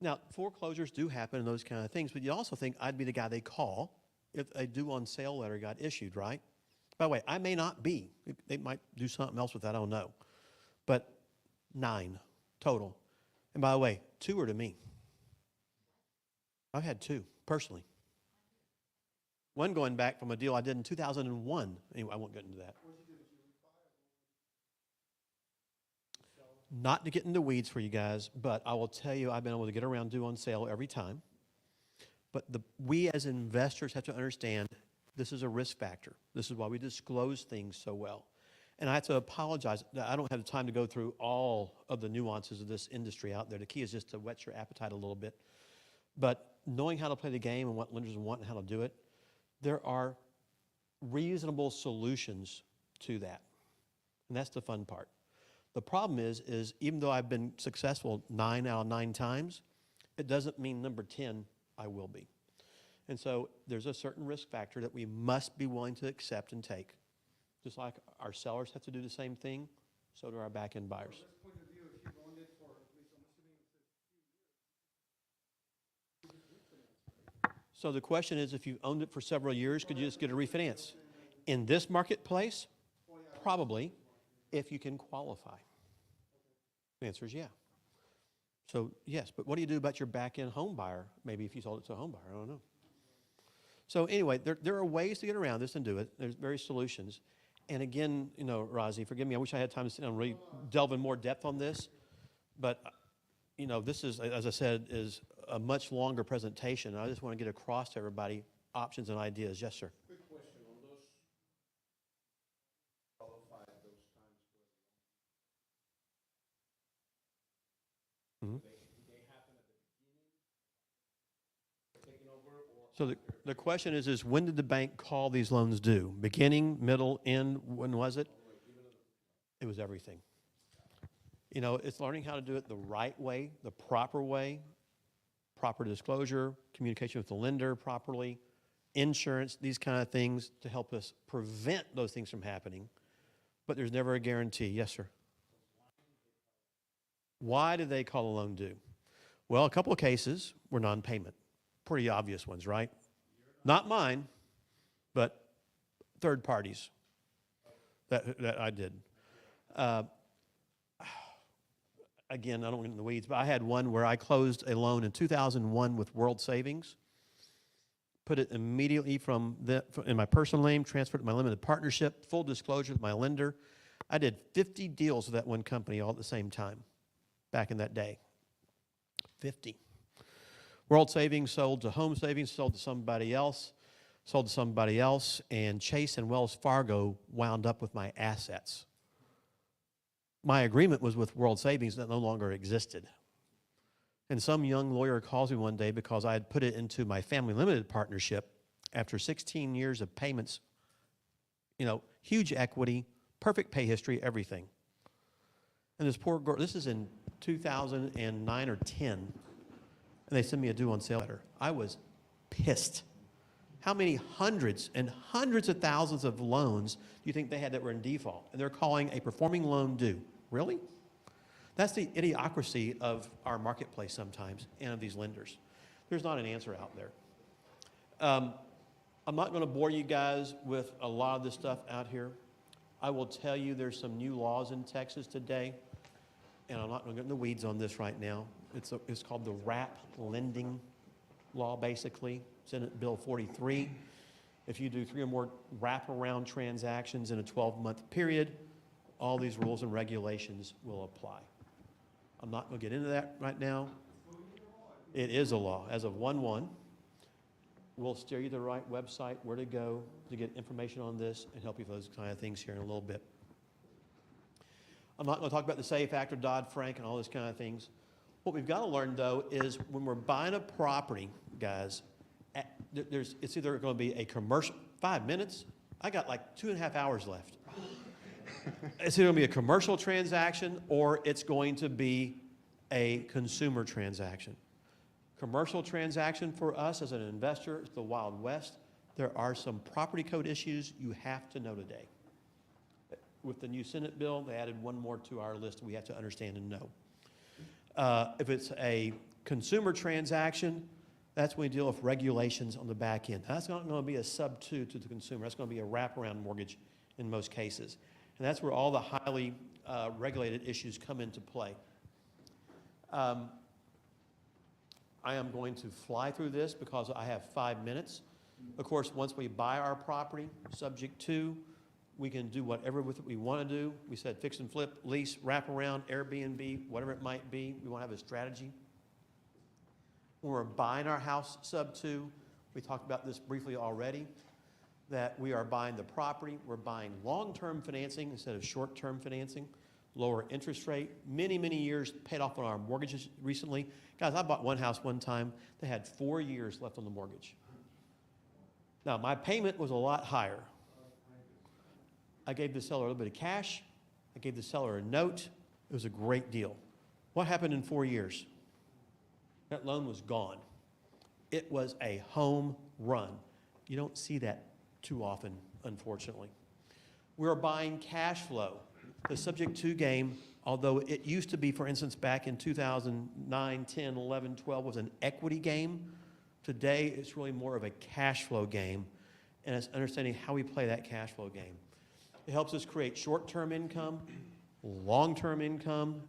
Now, foreclosures do happen and those kind of things, but you also think I'd be the guy they call if a due on sale letter got issued, right? By the way, I may not be. They might do something else with that, I don't know. But 9 total. And by the way, 2 are to me. I've had 2 personally. One going back from a deal I did in 2001. Anyway, I won't get into that. Not to get into weeds for you guys, but I will tell you I've been able to get around due on sale every time. But we as investors have to understand this is a risk factor. This is why we disclose things so well. And I have to apologize that I don't have the time to go through all of the nuances of this industry out there. The key is just to whet your appetite a little bit. But knowing how to play the game and what lenders want and how to do it, there are reasonable solutions to that. And that's the fun part. The problem is even though I've been successful 9 out of 9 times, it doesn't mean number 10 I will be. And so there's a certain risk factor that we must be willing to accept and take. Just like our sellers have to do the same thing, so do our back-end buyers. From this point of view, if you've owned it for, at least I'm assuming it's a few years, So the question is, if you've owned it for several years, could you just get a refinance? In this marketplace, probably, if you can qualify. The answer is yeah. So yes, but what do you do about your back-end home buyer? Maybe if you sold it to a home buyer, I don't know. So anyway, there are ways to get around this and do it. There's various solutions. And again, you know, Rozzy, forgive me, I wish I had time to sit down and really delve in more depth on this. But, you know, this is, as I said, is a much longer presentation. I just want to get across to everybody options and ideas. Yes, sir. Quick question on those qualified those times where Mhm. they happen at the beginning, taking over, or So the question is when did the bank call these loans due? Beginning, middle, end, when was it? It was everything. You know, it's learning how to do it the right way, the proper way, proper disclosure, communication with the lender properly, insurance, these kind of things to help us prevent those things from happening. But there's never a guarantee. Yes, sir. Why did they call a loan due? Well, a couple of cases were non-payment. Pretty obvious ones, right? Not mine, but third parties that I did. Again, I don't get in the weeds, but I had one where I closed a loan in 2001 with World Savings, put it immediately in my personal name, transferred to my limited partnership, full disclosure with my lender. I did 50 deals with that one company all at the same time back in that day. 50. World Savings sold to Home Savings, sold to somebody else, and Chase and Wells Fargo wound up with my assets. My agreement was with World Savings that no longer existed. And some young lawyer calls me one day because I had put it into my family limited partnership after 16 years of payments, you know, huge equity, perfect pay history, everything. And this poor girl, this is in 2009 or 10, and they sent me a due on sale letter. I was pissed. How many hundreds and hundreds of thousands of loans do you think they had that were in default? And they're calling a performing loan due. Really? That's the idiocracy of our marketplace sometimes and of these lenders. There's not an answer out there. I'm not going to bore you guys with a lot of this stuff out here. I will tell you there's some new laws in Texas today, and I'm not going to get in the weeds on this right now. It's called the wrap lending law, basically. Senate Bill 43. If you do 3 or more wraparound transactions in a 12-month period, all these rules and regulations will apply. I'm not going to get into that right now. It is a law. As of 1/1, we'll steer you to the right website, where to go to get information on this and help you with those kind of things here in a little bit. I'm not going to talk about the SAFE Act or Dodd-Frank and all those kind of things. What we've got to learn, though, is when we're buying a property, guys, it's either going to be a commercial, 5 minutes? I got like 2.5 hours left. It's either going to be a commercial transaction or it's going to be a consumer transaction. Commercial transaction for us as an investor, it's the Wild West. There are some property code issues you have to know today. With the new Senate bill, they added one more to our list we have to understand and know. If it's a consumer transaction, that's when we deal with regulations on the back end. That's not going to be a sub-2 to the consumer. That's going to be a wraparound mortgage in most cases. And that's where all the highly regulated issues come into play. I am going to fly through this because I have 5 minutes. Of course, once we buy our property, subject to, we can do whatever with it we want to do. We said fix and flip, lease, wraparound, Airbnb, whatever it might be. We want to have a strategy. When we're buying our house sub-2, we talked about this briefly already, that we are buying the property. We're buying long-term financing instead of short-term financing, lower interest rate, many, many years paid off on our mortgages recently. Guys, I bought one house one time. They had 4 years left on the mortgage. Now, my payment was a lot higher. I gave the seller a little bit of cash. I gave the seller a note. It was a great deal. What happened in 4 years? That loan was gone. It was a home run. You don't see that too often, unfortunately. We're buying cash flow. The subject to game, although it used to be, for instance, back in 2009, 10, 11, 12, was an equity game, today it's really more of a cash flow game, and it's understanding how we play that cash flow game. It helps us create short-term income, long-term income,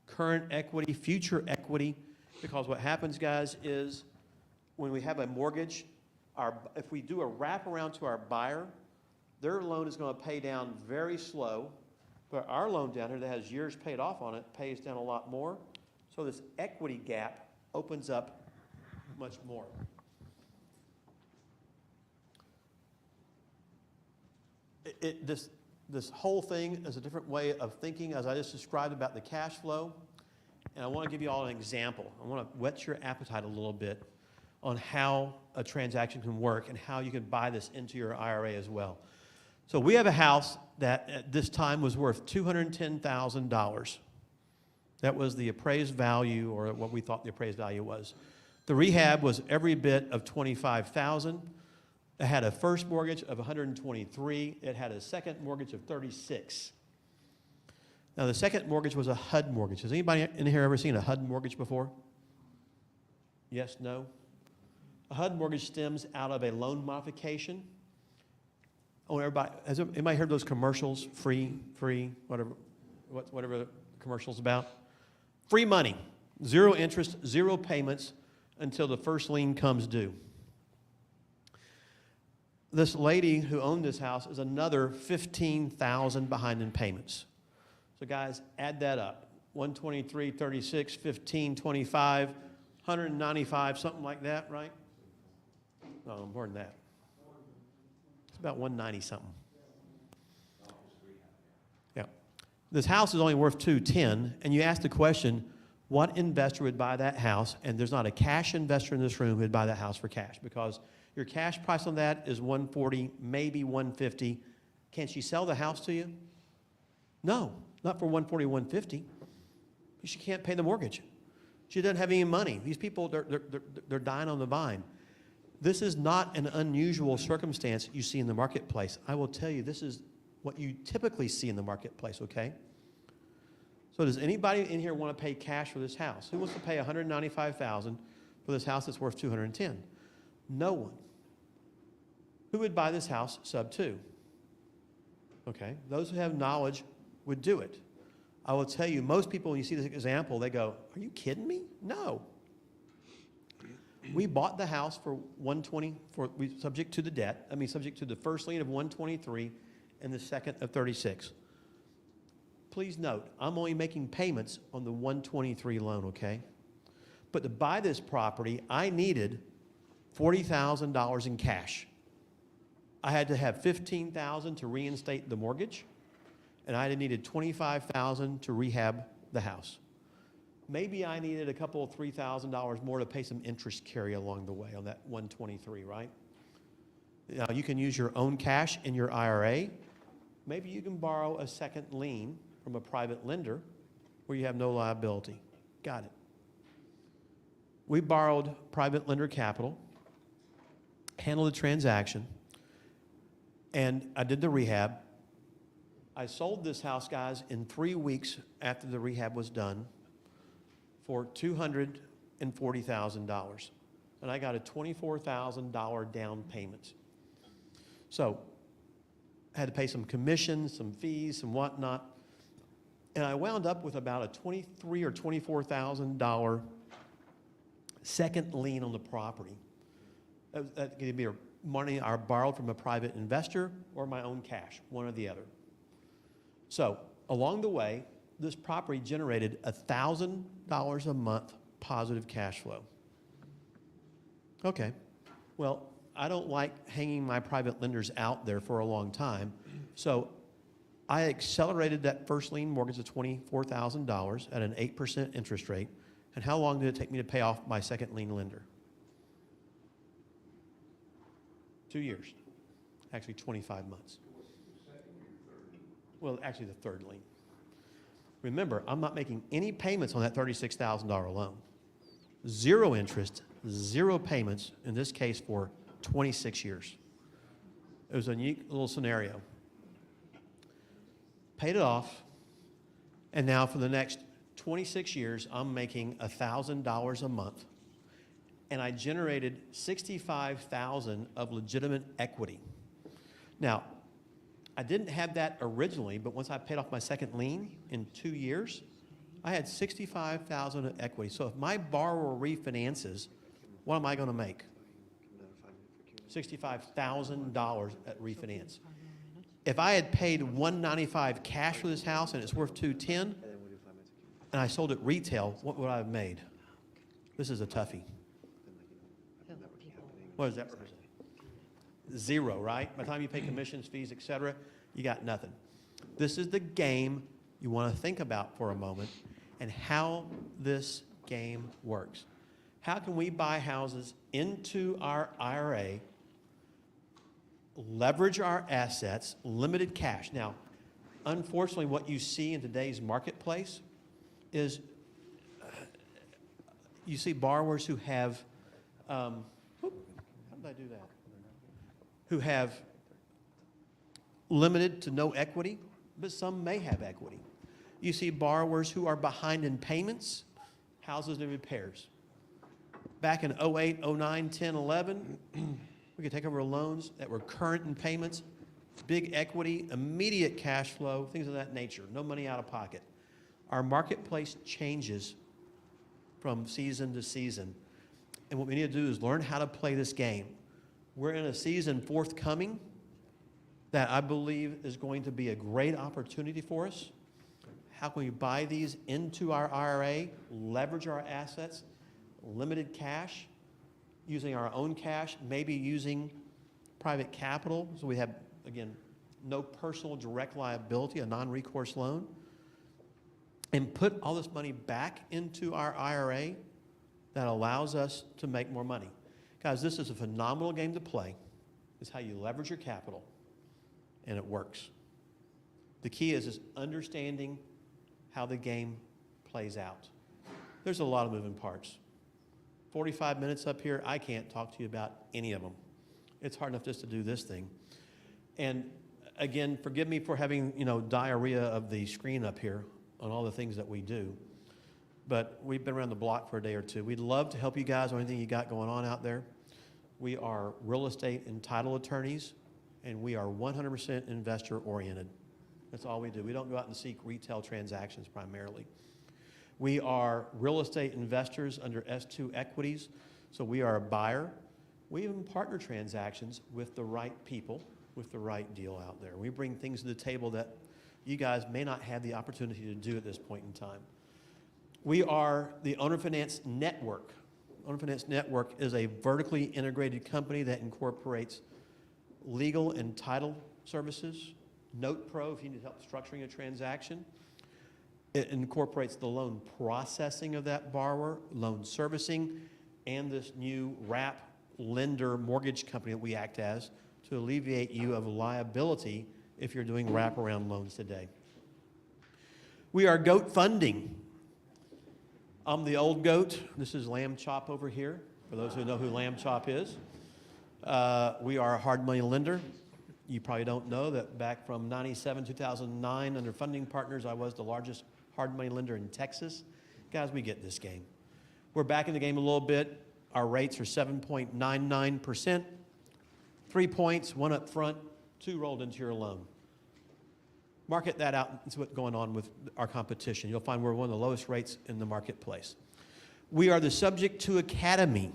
current equity, future equity, because what happens, guys, is when we have a mortgage, If we do a wraparound to our buyer, their loan is going to pay down very slow, but our loan down here that has years paid off on it pays down a lot more. So this equity gap opens up much more. This whole thing is a different way of thinking, as I just described about the cash flow. And I want to give you all an example. I want to whet your appetite a little bit on how a transaction can work and how you can buy this into your IRA as well. So we have a house that at this time was worth $210,000. That was the appraised value, or what we thought the appraised value was. The rehab was every bit of $25,000. It had a first mortgage of $123,000. It had a second mortgage of $36,000. Now the second mortgage was a HUD mortgage. Has anybody in here ever seen a HUD mortgage before? Yes, no? A HUD mortgage stems out of a loan modification. Oh, everybody, has anybody heard those commercials? Free, whatever the commercial's about? Free money, zero interest, zero payments until the first lien comes due. This lady who owned this house is another $15,000 behind in payments. So guys, add that up. 123, 36, 15, 25, 195, something like that, right? No, more than that. It's about 190 something. Yeah. This house is only worth $210, and you ask the question, what investor would buy that house? And there's not a cash investor in this room who would buy that house for cash, because your cash price on that is $140, maybe $150. Can she sell the house to you? No, not for $140, $150. She can't pay the mortgage. She doesn't have any money. These people, they're dying on the vine. This is not an unusual circumstance you see in the marketplace. I will tell you, this is what you typically see in the marketplace, okay? So does anybody in here want to pay cash for this house? Who wants to pay $195,000 for this house that's worth $210,000? No one. Who would buy this house sub 2? Okay, those who have knowledge would do it. I will tell you, most people, when you see this example, they go, are you kidding me? No. We bought the house for $120, subject to the debt, subject to the first lien of $123 and the second of $36. Please note, I'm only making payments on the $123 loan, okay? But to buy this property, I needed $40,000 in cash. I had to have $15,000 to reinstate the mortgage, and I needed $25,000 to rehab the house. Maybe I needed a couple of $3,000 more to pay some interest carry along the way on that $123, right? Now, you can use your own cash in your IRA. Maybe you can borrow a second lien from a private lender where you have no liability. Got it. We borrowed private lender capital, handled the transaction, and I did the rehab. I sold this house, guys, in 3 weeks after the rehab was done for $240,000. And I got a $24,000 down payment. So I had to pay some commissions, some fees, some whatnot. And I wound up with about a $23,000 or $24,000 second lien on the property. That could be money I borrowed from a private investor or my own cash, one or the other. So along the way, this property generated $1,000 a month positive cash flow. Okay, well, I don't like hanging my private lenders out there for a long time, so I accelerated that first lien mortgage of $24,000 at an 8% interest rate. And how long did it take me to pay off my second lien lender? 2 years. Actually, 25 months. Well, actually, the third lien. Remember, I'm not making any payments on that $36,000 loan. Zero interest, zero payments, in this case for 26 years. It was a unique little scenario. Paid it off, and now for the next 26 years, I'm making $1,000 a month, and I generated $65,000 of legitimate equity. Now, I didn't have that originally, but once I paid off my second lien in 2 years, I had $65,000 of equity. So if my borrower refinances, what am I going to make? $65,000 at refinance. If I had paid $195 cash for this house and it's worth $210, and I sold it retail, what would I have made? This is a toughie. What does that represent? Zero, right? By the time you pay commissions, fees, et cetera, you got nothing. This is the game you want to think about for a moment and how this game works. How can we buy houses into our IRA, leverage our assets, limited cash? Now, unfortunately, what you see in today's marketplace is you see borrowers who have, how did I do that? Who have limited to no equity, but some may have equity. You see borrowers who are behind in payments, houses in repairs. Back in 08, 09, 10, 11, we could take over loans that were current in payments, big equity, immediate cash flow, things of that nature, no money out of pocket. Our marketplace changes from season to season. And what we need to do is learn how to play this game. We're in a season forthcoming that I believe is going to be a great opportunity for us. How can we buy these into our IRA, leverage our assets, limited cash, using our own cash, maybe using private capital, so we have, again, no personal direct liability, a non-recourse loan, and put all this money back into our IRA that allows us to make more money. Guys, this is a phenomenal game to play. It's how you leverage your capital, and it works. The key is understanding how the game plays out. There's a lot of moving parts. 45 minutes up here, I can't talk to you about any of them. It's hard enough just to do this thing. And again, forgive me for having, diarrhea of the screen up here on all the things that we do. But we've been around the block for a day or two. We'd love to help you guys on anything you got going on out there. We are real estate and title attorneys, and we are 100% investor oriented. That's all we do. We don't go out and seek retail transactions primarily. We are real estate investors under S2 equities, so we are a buyer. We even partner transactions with the right people, with the right deal out there. We bring things to the table that you guys may not have the opportunity to do at this point in time. We are the Owner Finance Network. Owner Finance Network is a vertically integrated company that incorporates legal and title services, Note Pro if you need help structuring a transaction. It incorporates the loan processing of that borrower, loan servicing, and this new wrap lender mortgage company that we act as to alleviate you of liability if you're doing wraparound loans today. We are goat funding. I'm the old goat. This is Lamb Chop over here, for those who know who Lamb Chop is. We are a hard money lender. You probably don't know that back from 97, 2009, under Funding Partners, I was the largest hard money lender in Texas. Guys, we get this game. We're back in the game a little bit. Our rates are 7.99%. 3 points, 1 up front, 2 rolled into your loan. Market that out and see what's going on with our competition. You'll find we're one of the lowest rates in the marketplace. We are the Subject to Academy.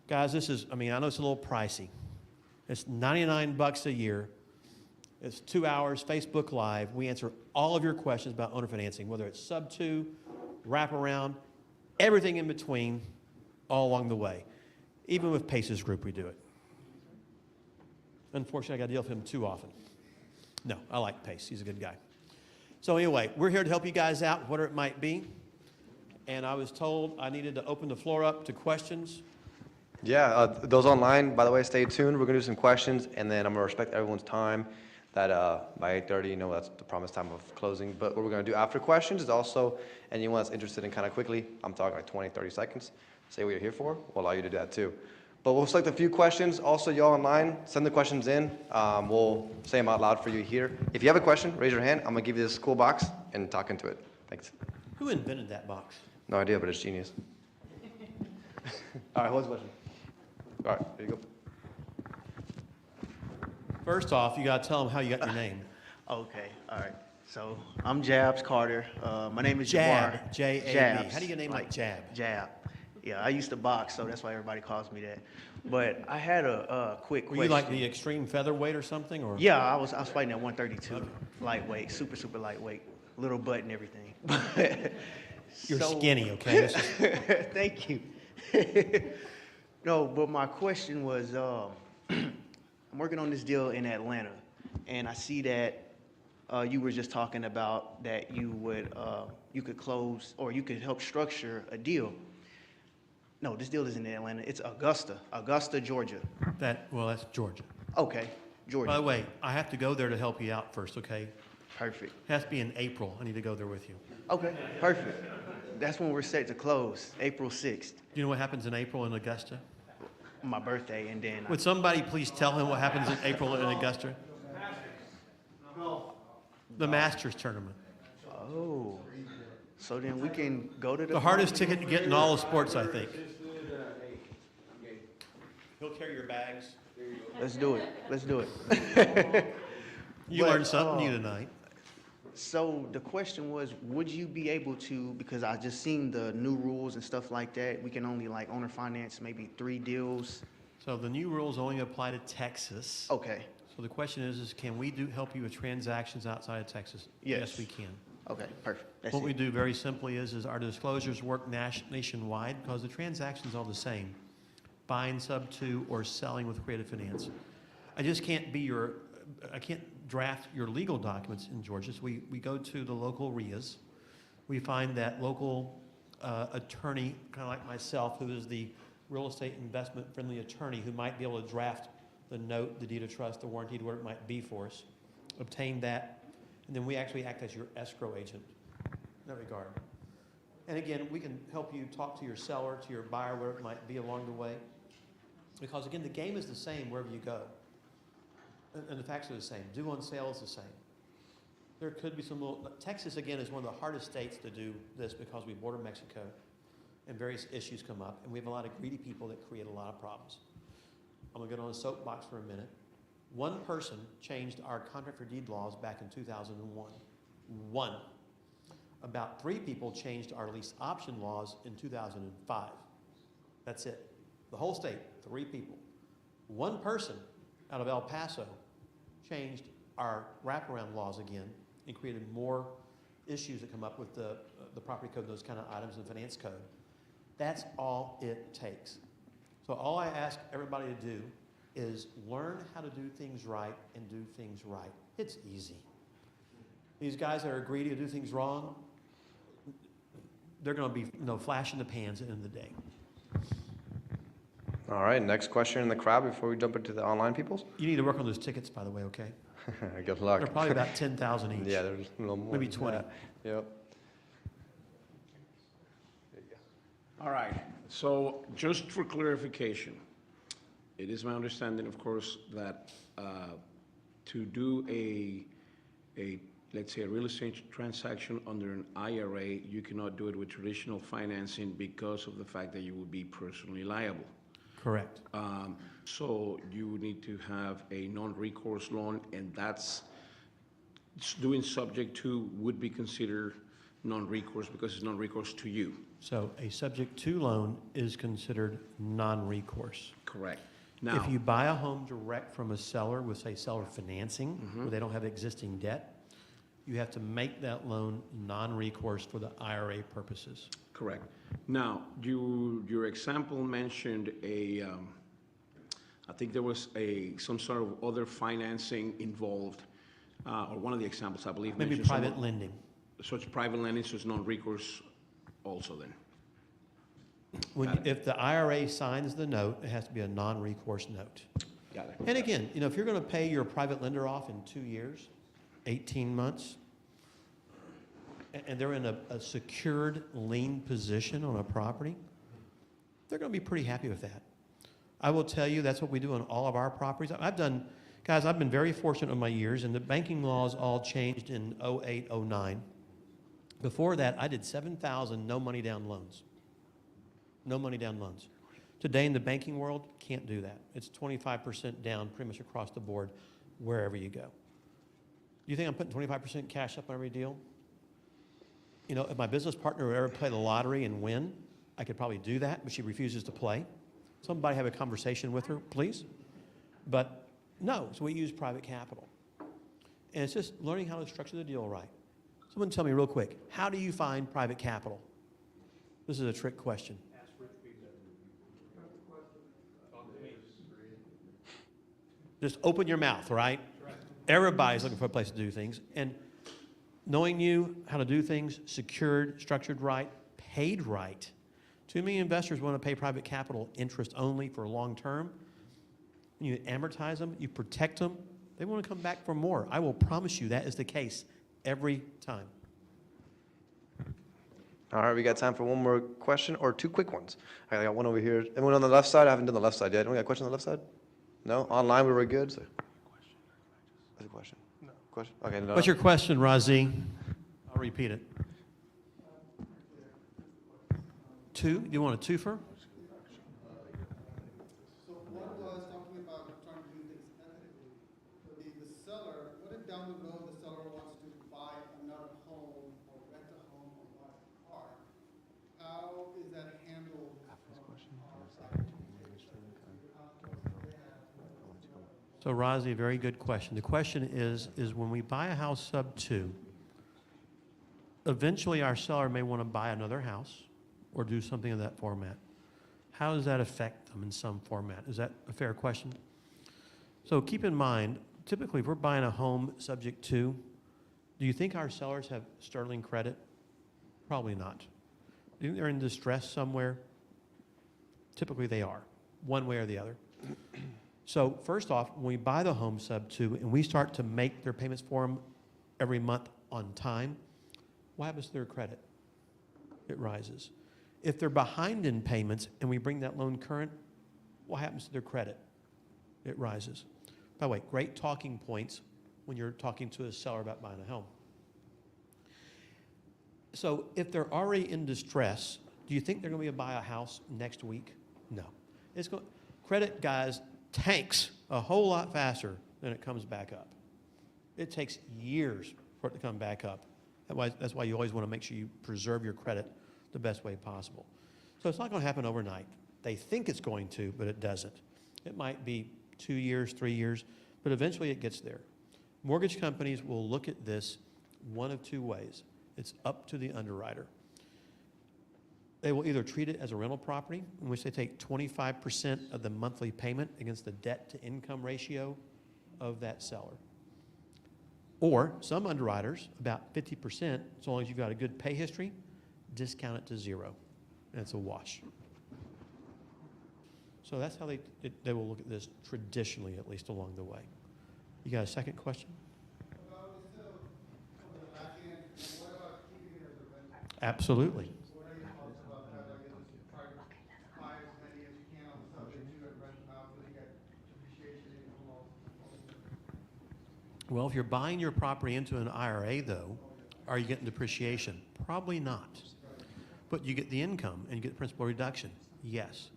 Guys, this is, I know it's a little pricey. It's $99 a year. It's 2 hours, Facebook Live. We answer all of your questions about owner financing, whether it's sub-2, wraparound, everything in between, all along the way. Even with Pace's group, we do it. Unfortunately, I got to deal with him too often. No, I like Pace. He's a good guy. So anyway, we're here to help you guys out, whatever it might be. And I was told I needed to open the floor up to questions. Yeah, those online, by the way, stay tuned. We're going to do some questions, and then I'm going to respect everyone's time. That by 8:30, that's the promised time of closing. But what we're going to do after questions is also anyone that's interested in kind of quickly, I'm talking like 20, 30 seconds, say what you're here for. We'll allow you to do that too. But we'll select a few questions. Also, y'all online, send the questions in. We'll say them out loud for you here. If you have a question, raise your hand. I'm going to give you this cool box and talk into it. Thanks. Who invented that box? No idea, but it's genius. All right, what's the question? All right, there you go. First off, you got to tell them how you got your name. Okay, all right. So I'm Jabs Carter. My name is Jab, Jabbar. J-A-B. Jabs, How do you get a name like Jab? Jab. Yeah, I used to box, so that's why everybody calls me that. But I had a quick Were question. you like the extreme featherweight or something, or? Yeah, I was fighting at 132, lightweight, super lightweight, little butt and everything. You're So- skinny, okay? This is- Thank you. No, but my question was, I'm working on this deal in Atlanta, and I see that you were just talking about that you could close or you could help structure a deal. No, this deal isn't in Atlanta. It's Augusta, Georgia. Well, that's Georgia. Okay, Georgia. By the way, I have to go there to help you out first, okay? Perfect. It has to be in April. I need to go there with you. Okay, perfect. That's when we're set to close, April 6th, You know what happens in April in Augusta? my birthday, and then Would somebody please tell him what happens in April in Augusta? The Masters tournament. oh, so then we can go to The hardest ticket to get in all of sports, I think. Just do it, hey, I'm game. He'll carry your bags. Let's do it. You But, learned something new tonight. So the question was, would you be able to, because I just seen the new rules and stuff like that, we can only like owner finance maybe 3 deals. So the new rules only apply to Texas. Okay, So the question is can we help you with transactions outside of Texas? Yes. we can. okay, perfect. That's What we it. do very simply is our disclosures work nationwide because the transactions are the same. Buying sub-2 or selling with creative finance. I just can't I can't draft your legal documents in Georgia. So we go to the local RIAs. We find that local attorney, kind of like myself, who is the real estate investment friendly attorney who might be able to draft the note, the deed of trust, the warranty, whatever it might be for us. Obtain that, and then we actually act as your escrow agent in that regard. And again, we can help you talk to your seller, to your buyer, wherever it might be along the way. Because again, the game is the same wherever you go. And the facts are the same. Due on sale is the same. There could be some little, Texas again is one of the hardest states to do this because we border Mexico and various issues come up and we have a lot of greedy people that create a lot of problems. I'm gonna get on a soapbox for a minute. One person changed our contract for deed laws back in 2001. One. About 3 people changed our lease option laws in 2005. That's it. The whole state, 3 people. One person out of El Paso changed our wraparound laws again and created more issues that come up with the property code, those kind of items, and finance code. That's all it takes. So all I ask everybody to do is learn how to do things right and do things right. It's easy. These guys that are greedy to do things wrong, they're going to be flash in the pans at the end of the day. All right, next question in the crowd before we jump into the online peoples. You need to work on those tickets, by the way, okay? Good luck. They're probably about 10,000 each. Yeah, there's a little more. Maybe than 20. that. Yep. All right, so just for clarification, it is my understanding, of course, that to do let's say a real estate transaction under an IRA, you cannot do it with traditional financing because of the fact that you will be personally liable. Correct. So you need to have a non-recourse loan, and that's doing subject to would be considered non-recourse because it's non-recourse to you. So a subject to loan is considered non-recourse. Correct. Now, If you buy a home direct from a seller with, say, seller financing, where they don't have existing debt, you have to make that loan non-recourse for the IRA purposes. correct. Now, your example mentioned I think there was some sort of other financing involved, or one of the examples, I believe, Maybe mentioned private lending. So it's private lending, so it's non-recourse also then. If the IRA signs the note, it has to be a non-recourse note. Got it. And again, if you're going to pay your private lender off in 2 years, 18 months, and they're in a secured lien position on a property, they're going to be pretty happy with that. I will tell you that's what we do on all of our properties. I've been very fortunate in my years, and the banking laws all changed in 08, 09. Before that, I did 7,000 no money down loans. No money down loans. Today in the banking world, can't do that. It's 25% down pretty much across the board wherever you go. Do you think I'm putting 25% cash up on every deal? If my business partner would ever play the lottery and win, I could probably do that, but she refuses to play. Somebody have a conversation with her, please. But no, so we use private capital. And it's just learning how to structure the deal right. Someone tell me real quick, how do you find private capital? This is a trick question. Just open your mouth, right? Everybody's looking for a place to do things. And knowing you, how to do things, secured, structured right, paid right. Too many investors want to pay private capital interest only for long term. When you amortize them, you protect them, they want to come back for more. I will promise you that is the case every time. All right, we got time for one more question or two quick ones. I got one over here. Anyone on the left side? I haven't done the left side yet. Anyone got a question on the left side? No? Online, we were good? So. What's the question? No. Question? Okay, no. What's your question, Razi? I'll repeat it. Two? You want a twofer? So one was talking about trying to do things ethically. The seller, what if down the road the seller wants to buy another home or rent a home or buy a car? How is that handled from our side? So Razi, a very good question. The question is when we buy a house sub 2, eventually our seller may want to buy another house or do something in that format. How does that affect them in some format? Is that a fair question? So keep in mind, typically if we're buying a home subject to, do you think our sellers have sterling credit? Probably not. Do you think they're in distress somewhere? Typically they are, one way or the other. So first off, when we buy the home sub 2 and we start to make their payments for them every month on time, what happens to their credit? It rises. If they're behind in payments and we bring that loan current, what happens to their credit? It rises. By the way, great talking points when you're talking to a seller about buying a home. So if they're already in distress, do you think they're going to be buy a house next week? No. Credit, guys, tanks a whole lot faster than it comes back up. It takes years for it to come back up. That's why you always want to make sure you preserve your credit the best way possible. So it's not going to happen overnight. They think it's going to, but it doesn't. It might be 2 years, 3 years, but eventually it gets there. Mortgage companies will look at this one of two ways. It's up to the underwriter. They will either treat it as a rental property, in which they take 25% of the monthly payment against the debt-to-income ratio of that seller. Or some underwriters, about 50%, as long as you've got a good pay history, discount it to zero, and it's a wash. So that's how they will look at this traditionally, at least along the way. You got a second question? About instead of the back end, what about keeping it as a rental? Absolutely. What are your thoughts about that? Like, just try to buy as many as you can on the subject to and rent them out so you get depreciation income all. Well, if you're buying your property into an IRA, though, are you getting depreciation? Probably not. But you get the income and you get principal reduction. Yes.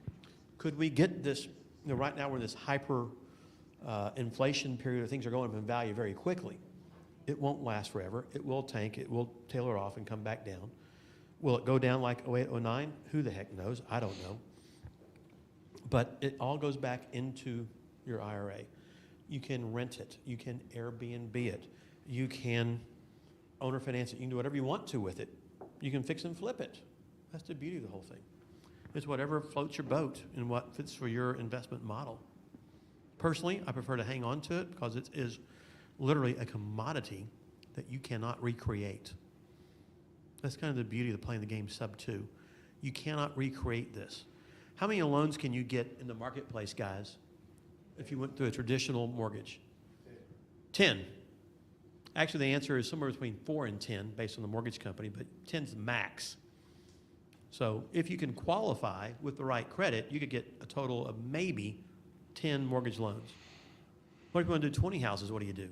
Could we get this, right now we're in this hyper inflation period where things are going up in value very quickly. It won't last forever. It will tank. It will tailor off and come back down. Will it go down like 08, 09? Who the heck knows? I don't know. But it all goes back into your IRA. You can rent it. You can Airbnb it. You can owner finance it. You can do whatever you want to with it. You can fix and flip it. That's the beauty of the whole thing. It's whatever floats your boat and what fits for your investment model. Personally, I prefer to hang on to it because it is literally a commodity that you cannot recreate. That's kind of the beauty of playing the game sub 2. You cannot recreate this. How many loans can you get in the marketplace, guys, if you went through a traditional mortgage? 10. Actually, the answer is somewhere between 4 and 10 based on the mortgage company, but 10's the max. So if you can qualify with the right credit, you could get a total of maybe 10 mortgage loans. What if you want to do 20 houses? What do you do?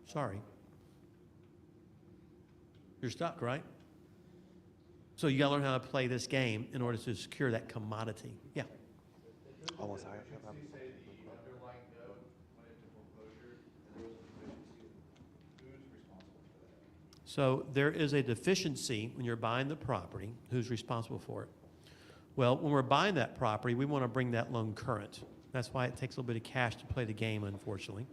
Sorry. You're stuck, right? So you got to learn how to play this game in order to secure that commodity. Yeah. Almost. So there is a deficiency when you're buying the property. Who's responsible for it? Well, when we're buying that property, we want to bring that loan current. That's why it takes a little bit of cash to play the game, unfortunately.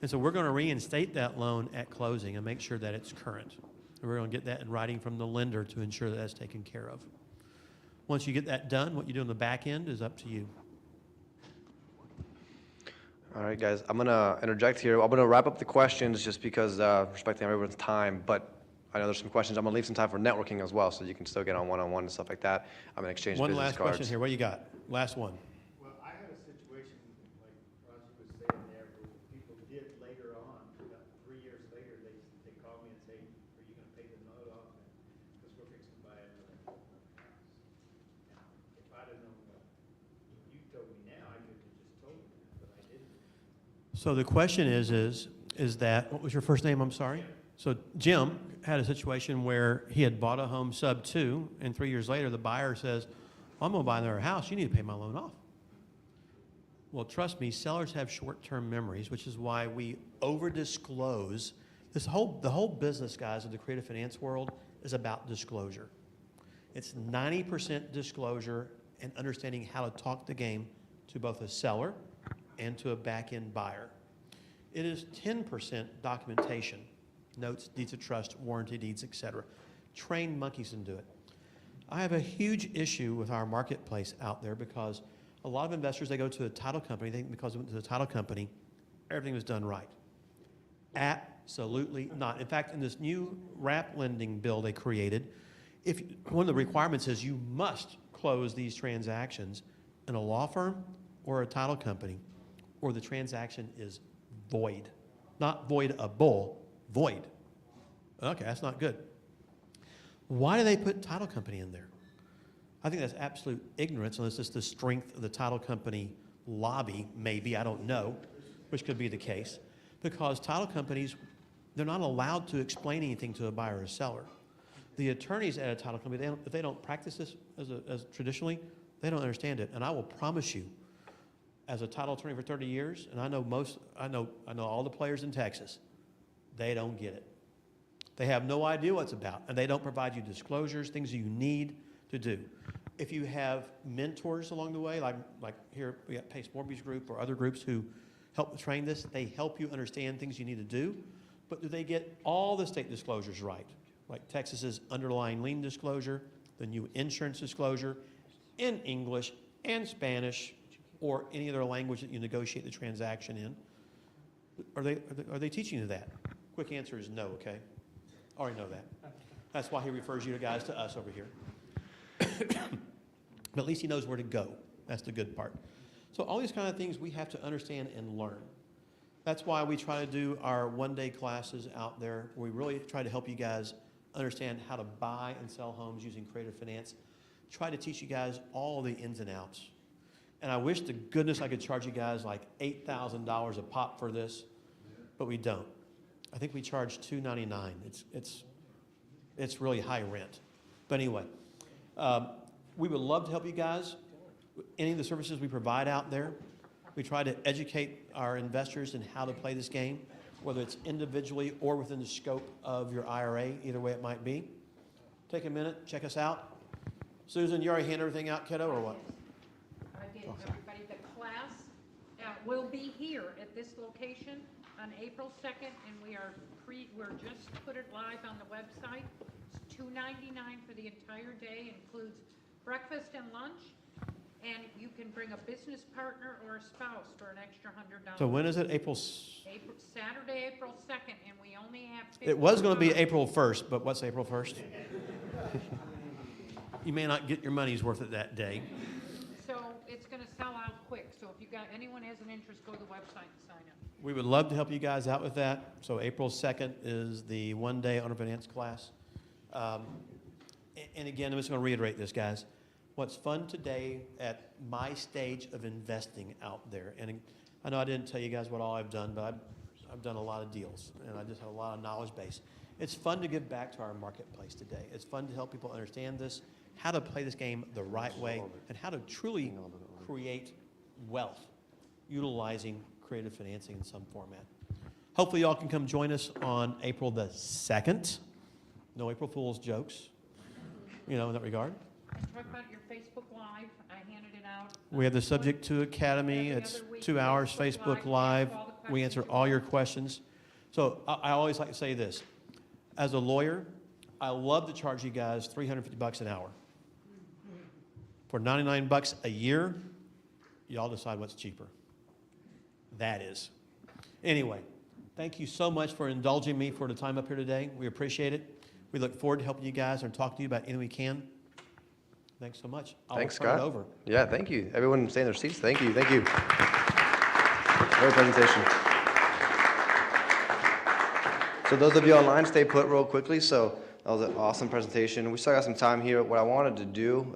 And so we're going to reinstate that loan at closing and make sure that it's current. And we're going to get that in writing from the lender to ensure that that's taken care of. Once you get that done, what you do on the back end is up to you. All right, guys, I'm going to interject here. I'm going to wrap up the questions just because respecting everyone's time, but I know there's some questions. I'm going to leave some time for networking as well, so you can still get on one-on-one and stuff like that. I'm going to exchange One business last cards. question here. What you got? Last one. Well, I had a situation, like Roger was saying there, where people did later on, about 3 years later, they called me and say, are you gonna pay the note off? Because we're fixing to buy another house. Now, if I'd have known what you told me now, I could have just told you that, but I didn't. So the question is that, what was your first name? I'm sorry? So Jim had a situation where he had bought a home sub 2, and 3 years later, the buyer says, I'm going to buy another house. You need to pay my loan off. Well, trust me, sellers have short-term memories, which is why we over-disclose. The whole business, guys, of the creative finance world is about disclosure. It's 90% disclosure and understanding how to talk the game to both a seller and to a back-end buyer. It is 10% documentation, notes, deeds of trust, warranty deeds, etc. Train monkeys can do it. I have a huge issue with our marketplace out there because a lot of investors, they go to a title company, they think because they went to the title company, everything was done right. Absolutely not. In fact, in this new wrap lending bill they created, one of the requirements is you must close these transactions in a law firm or a title company, or the transaction is void. Not voidable, void. Okay, that's not good. Why do they put title company in there? I think that's absolute ignorance, unless it's the strength of the title company lobby, maybe, I don't know, which could be the case. Because title companies, they're not allowed to explain anything to a buyer or seller. The attorneys at a title company, if they don't practice this as traditionally, they don't understand it. And I will promise you, as a title attorney for 30 years, and I know all the players in Texas, they don't get it. They have no idea what it's about, and they don't provide you disclosures, things you need to do. If you have mentors along the way, like here we got Pace Mortgage Group or other groups who help train this, they help you understand things you need to do, but do they get all the state disclosures right? Like Texas's underlying lien disclosure, the new insurance disclosure, in English and Spanish, or any other language that you negotiate the transaction in. Are they teaching you that? Quick answer is no, okay? Already know that. That's why he refers you guys to us over here. But at least he knows where to go. That's the good part. So all these kind of things we have to understand and learn. That's why we try to do our one-day classes out there, where we really try to help you guys understand how to buy and sell homes using creative finance. Try to teach you guys all the ins and outs. And I wish to goodness I could charge you guys like $8,000 a pop for this, but we don't. I think we charge $299. It's really high rent. But anyway, we would love to help you guys. Any of the services we provide out there, we try to educate our investors in how to play this game, whether it's individually or within the scope of your IRA, either way it might be. Take a minute, check us out. Susan, you already handed everything out, kiddo, or what? I did, everybody. The class will be here at this location on April 2nd, and we're just put it live on the website. It's $299 for the entire day, includes breakfast and lunch, and you can bring a business partner or a spouse for an extra $100. So when is it? Saturday, April 2nd, and we only have 50 It was going to be spots. April 1st, but what's April 1st? You may not get your money's worth it that day. So it's going to sell out quick. So if anyone has an interest, go to the website and sign up. We would love to help you guys out with that. So April 2nd is the one-day owner finance class. And again, I'm just going to reiterate this, guys. What's fun today at my stage of investing out there, and I know I didn't tell you guys what all I've done, but I've done a lot of deals, and I just have a lot of knowledge base. It's fun to give back to our marketplace today. It's fun to help people understand this, how to play this game the right way, and how to truly create wealth utilizing creative financing in some format. Hopefully y'all can come join us on April the 2nd. No April Fool's jokes, in that regard. talk about your Facebook Live. I handed it out. We have the Subject to Academy. Every It's other week, 2 hours, Facebook Facebook Live. Live. Answer all the We questions answer you all your want. questions. So I always like to say this. As a lawyer, I love to charge you guys $350 an hour. For $99 a year, y'all decide what's cheaper. That is. Anyway, thank you so much for indulging me for the time up here today. We appreciate it. We look forward to helping you guys and talking to you about anything we can. Thanks so much. Thanks, turn it Scott. over. Yeah, thank you. Everyone stay in their seats. Thank you. Thank you. Great presentation. So those of you online, stay put real quickly. So that was an awesome presentation. We still got some time here. What I wanted to do,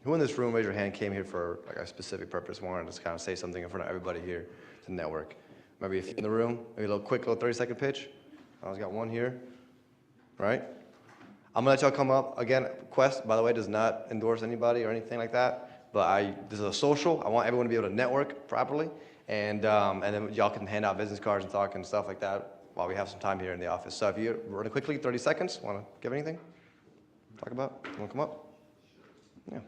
who in this room, raise your hand, came here for like a specific purpose, wanted to kind of say something in front of everybody here to network. Maybe if you're in the room, maybe a little quick, little 30-second pitch. I always got one here, right? I'm gonna let y'all come up. Again, Quest, by the way, does not endorse anybody or anything like that, but this is a social. I want everyone to be able to network properly, and then y'all can hand out business cards and talk and stuff like that while we have some time here in the office. So if you run quickly, 30 seconds, wanna give anything? Talk about? Wanna come up? Yeah.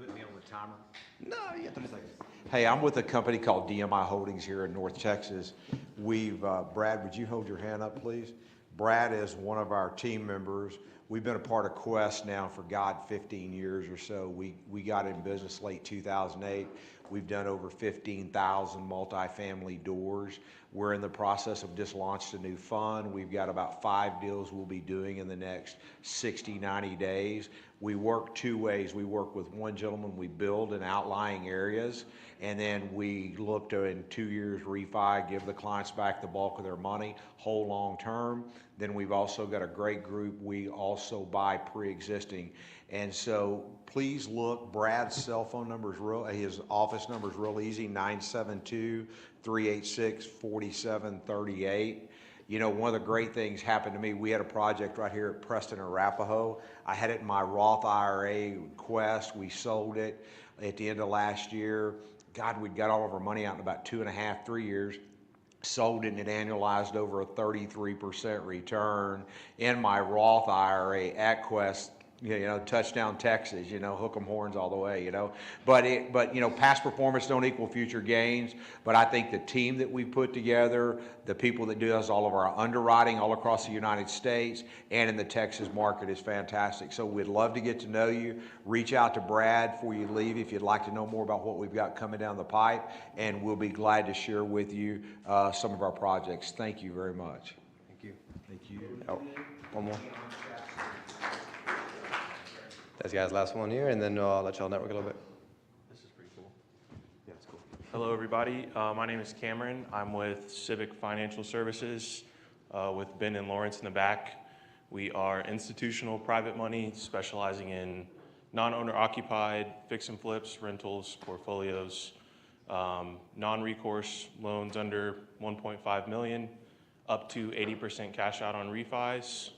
You put me on the timer? No, you got 30 seconds. Hey, I'm with a company called DMI Holdings here in North Texas. Brad, would you hold your hand up, please? Brad is one of our team members. We've been a part of Quest now for, 15 years or so. We got in business late 2008. We've done over 15,000 multifamily doors. We're in the process of just launched a new fund. We've got about 5 deals we'll be doing in the next 60, 90 days. We work 2 ways. We work with one gentleman, we build in outlying areas, and then we look to, in 2 years, refi, give the clients back the bulk of their money, hold long term. Then we've also got a great group. We also buy pre-existing. And so please look, Brad's cell phone number is his office number is real easy, 972-386-4738. You know, one of the great things happened to me, we had a project right here at Preston, Arapahoe. I had it in my Roth IRA Quest. We sold it at the end of last year. God, we'd got all of our money out in about 2.5, 3 years. Sold it and it annualized over a 33% return in my Roth IRA at Quest. You know, touchdown Texas, you know, hook 'em horns all the way, you know. But you know, past performance don't equal future gains. But I think the team that we put together, the people that do us all of our underwriting all across the United States and in the Texas market is fantastic. So we'd love to get to know you. Reach out to Brad before you leave if you'd like to know more about what we've got coming down the pipe, and we'll be glad to share with you some of our projects. Thank you very much. Thank you. Thank you. Oh, one more. That's guys, last one here, and then I'll let y'all network a little bit. This is pretty cool. Yeah, it's cool. Hello, everybody. My name is Cameron. I'm with Civic Financial Services with Ben and Lawrence in the back. We are institutional private money specializing in non-owner occupied, fix and flips, rentals, portfolios, non-recourse loans under 1.5 million, up to 80% cash out on refis.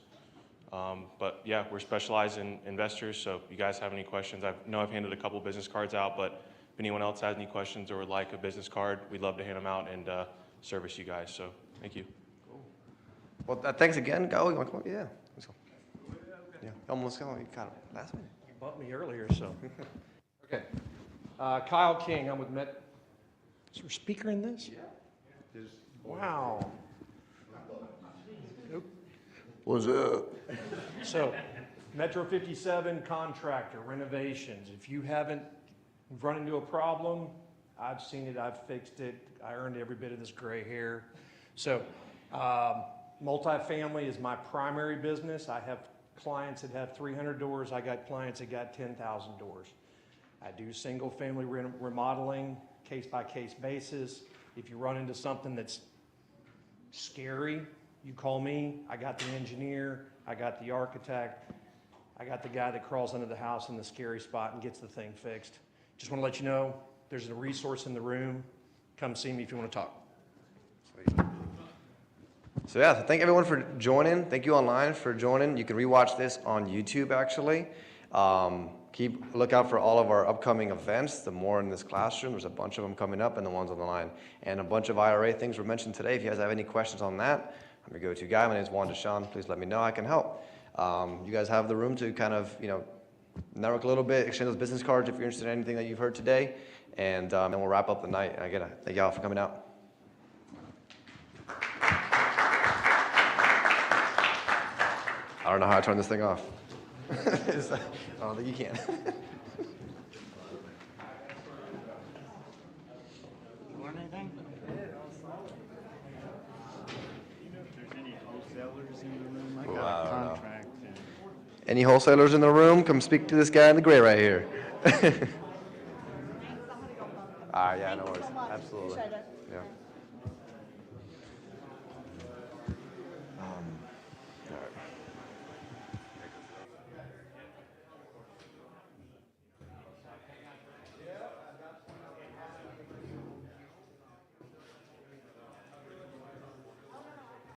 But yeah, we're specialized in investors, so if you guys have any questions, I know I've handed a couple business cards out, but if anyone else has any questions or would like a business card, we'd love to hand them out and service you guys, so thank you. Cool. Well, thanks again. Go. You want to come up? Yeah. Let's go. Yeah. Almost go. You kind of last minute. You bumped me earlier, so. Okay. Kyle King, I'm with Met. Is there a speaker in this? Yeah. Wow. What's up? So, Metro 57 contractor renovations. If you haven't run into a problem, I've seen it, I've fixed it. I earned every bit of this gray hair. So, multifamily is my primary business. I have clients that have 300 doors. I got clients that got 10,000 doors. I do single family remodeling, case by case basis. If you run into something that's scary, you call me. I got the engineer, I got the architect, I got the guy that crawls under the house in the scary spot and gets the thing fixed. Just want to let you know, there's a resource in the room. Come see me if you want to talk. Sweet. So yeah, thank everyone for joining. Thank you online for joining. You can rewatch this on YouTube actually. Keep a lookout for all of our upcoming events. The more in this classroom, there's a bunch of them coming up and the ones on the line. And a bunch of IRA things were mentioned today. If you guys have any questions on that, I'm your go-to guy. My name is Juan Deshawn. Please let me know I can help. You guys have the room to kind of, network a little bit, exchange those business cards if you're interested in anything that you've heard today, and then we'll wrap up the night. And again, thank y'all for coming out. I don't know how I turn this thing off. I don't think you can. Learn anything? If there's any wholesalers in the room, I Ooh, got I a don't know. contract. Any wholesalers in the room? Come speak to this guy in the gray right here. Yeah, no worries. Absolutely.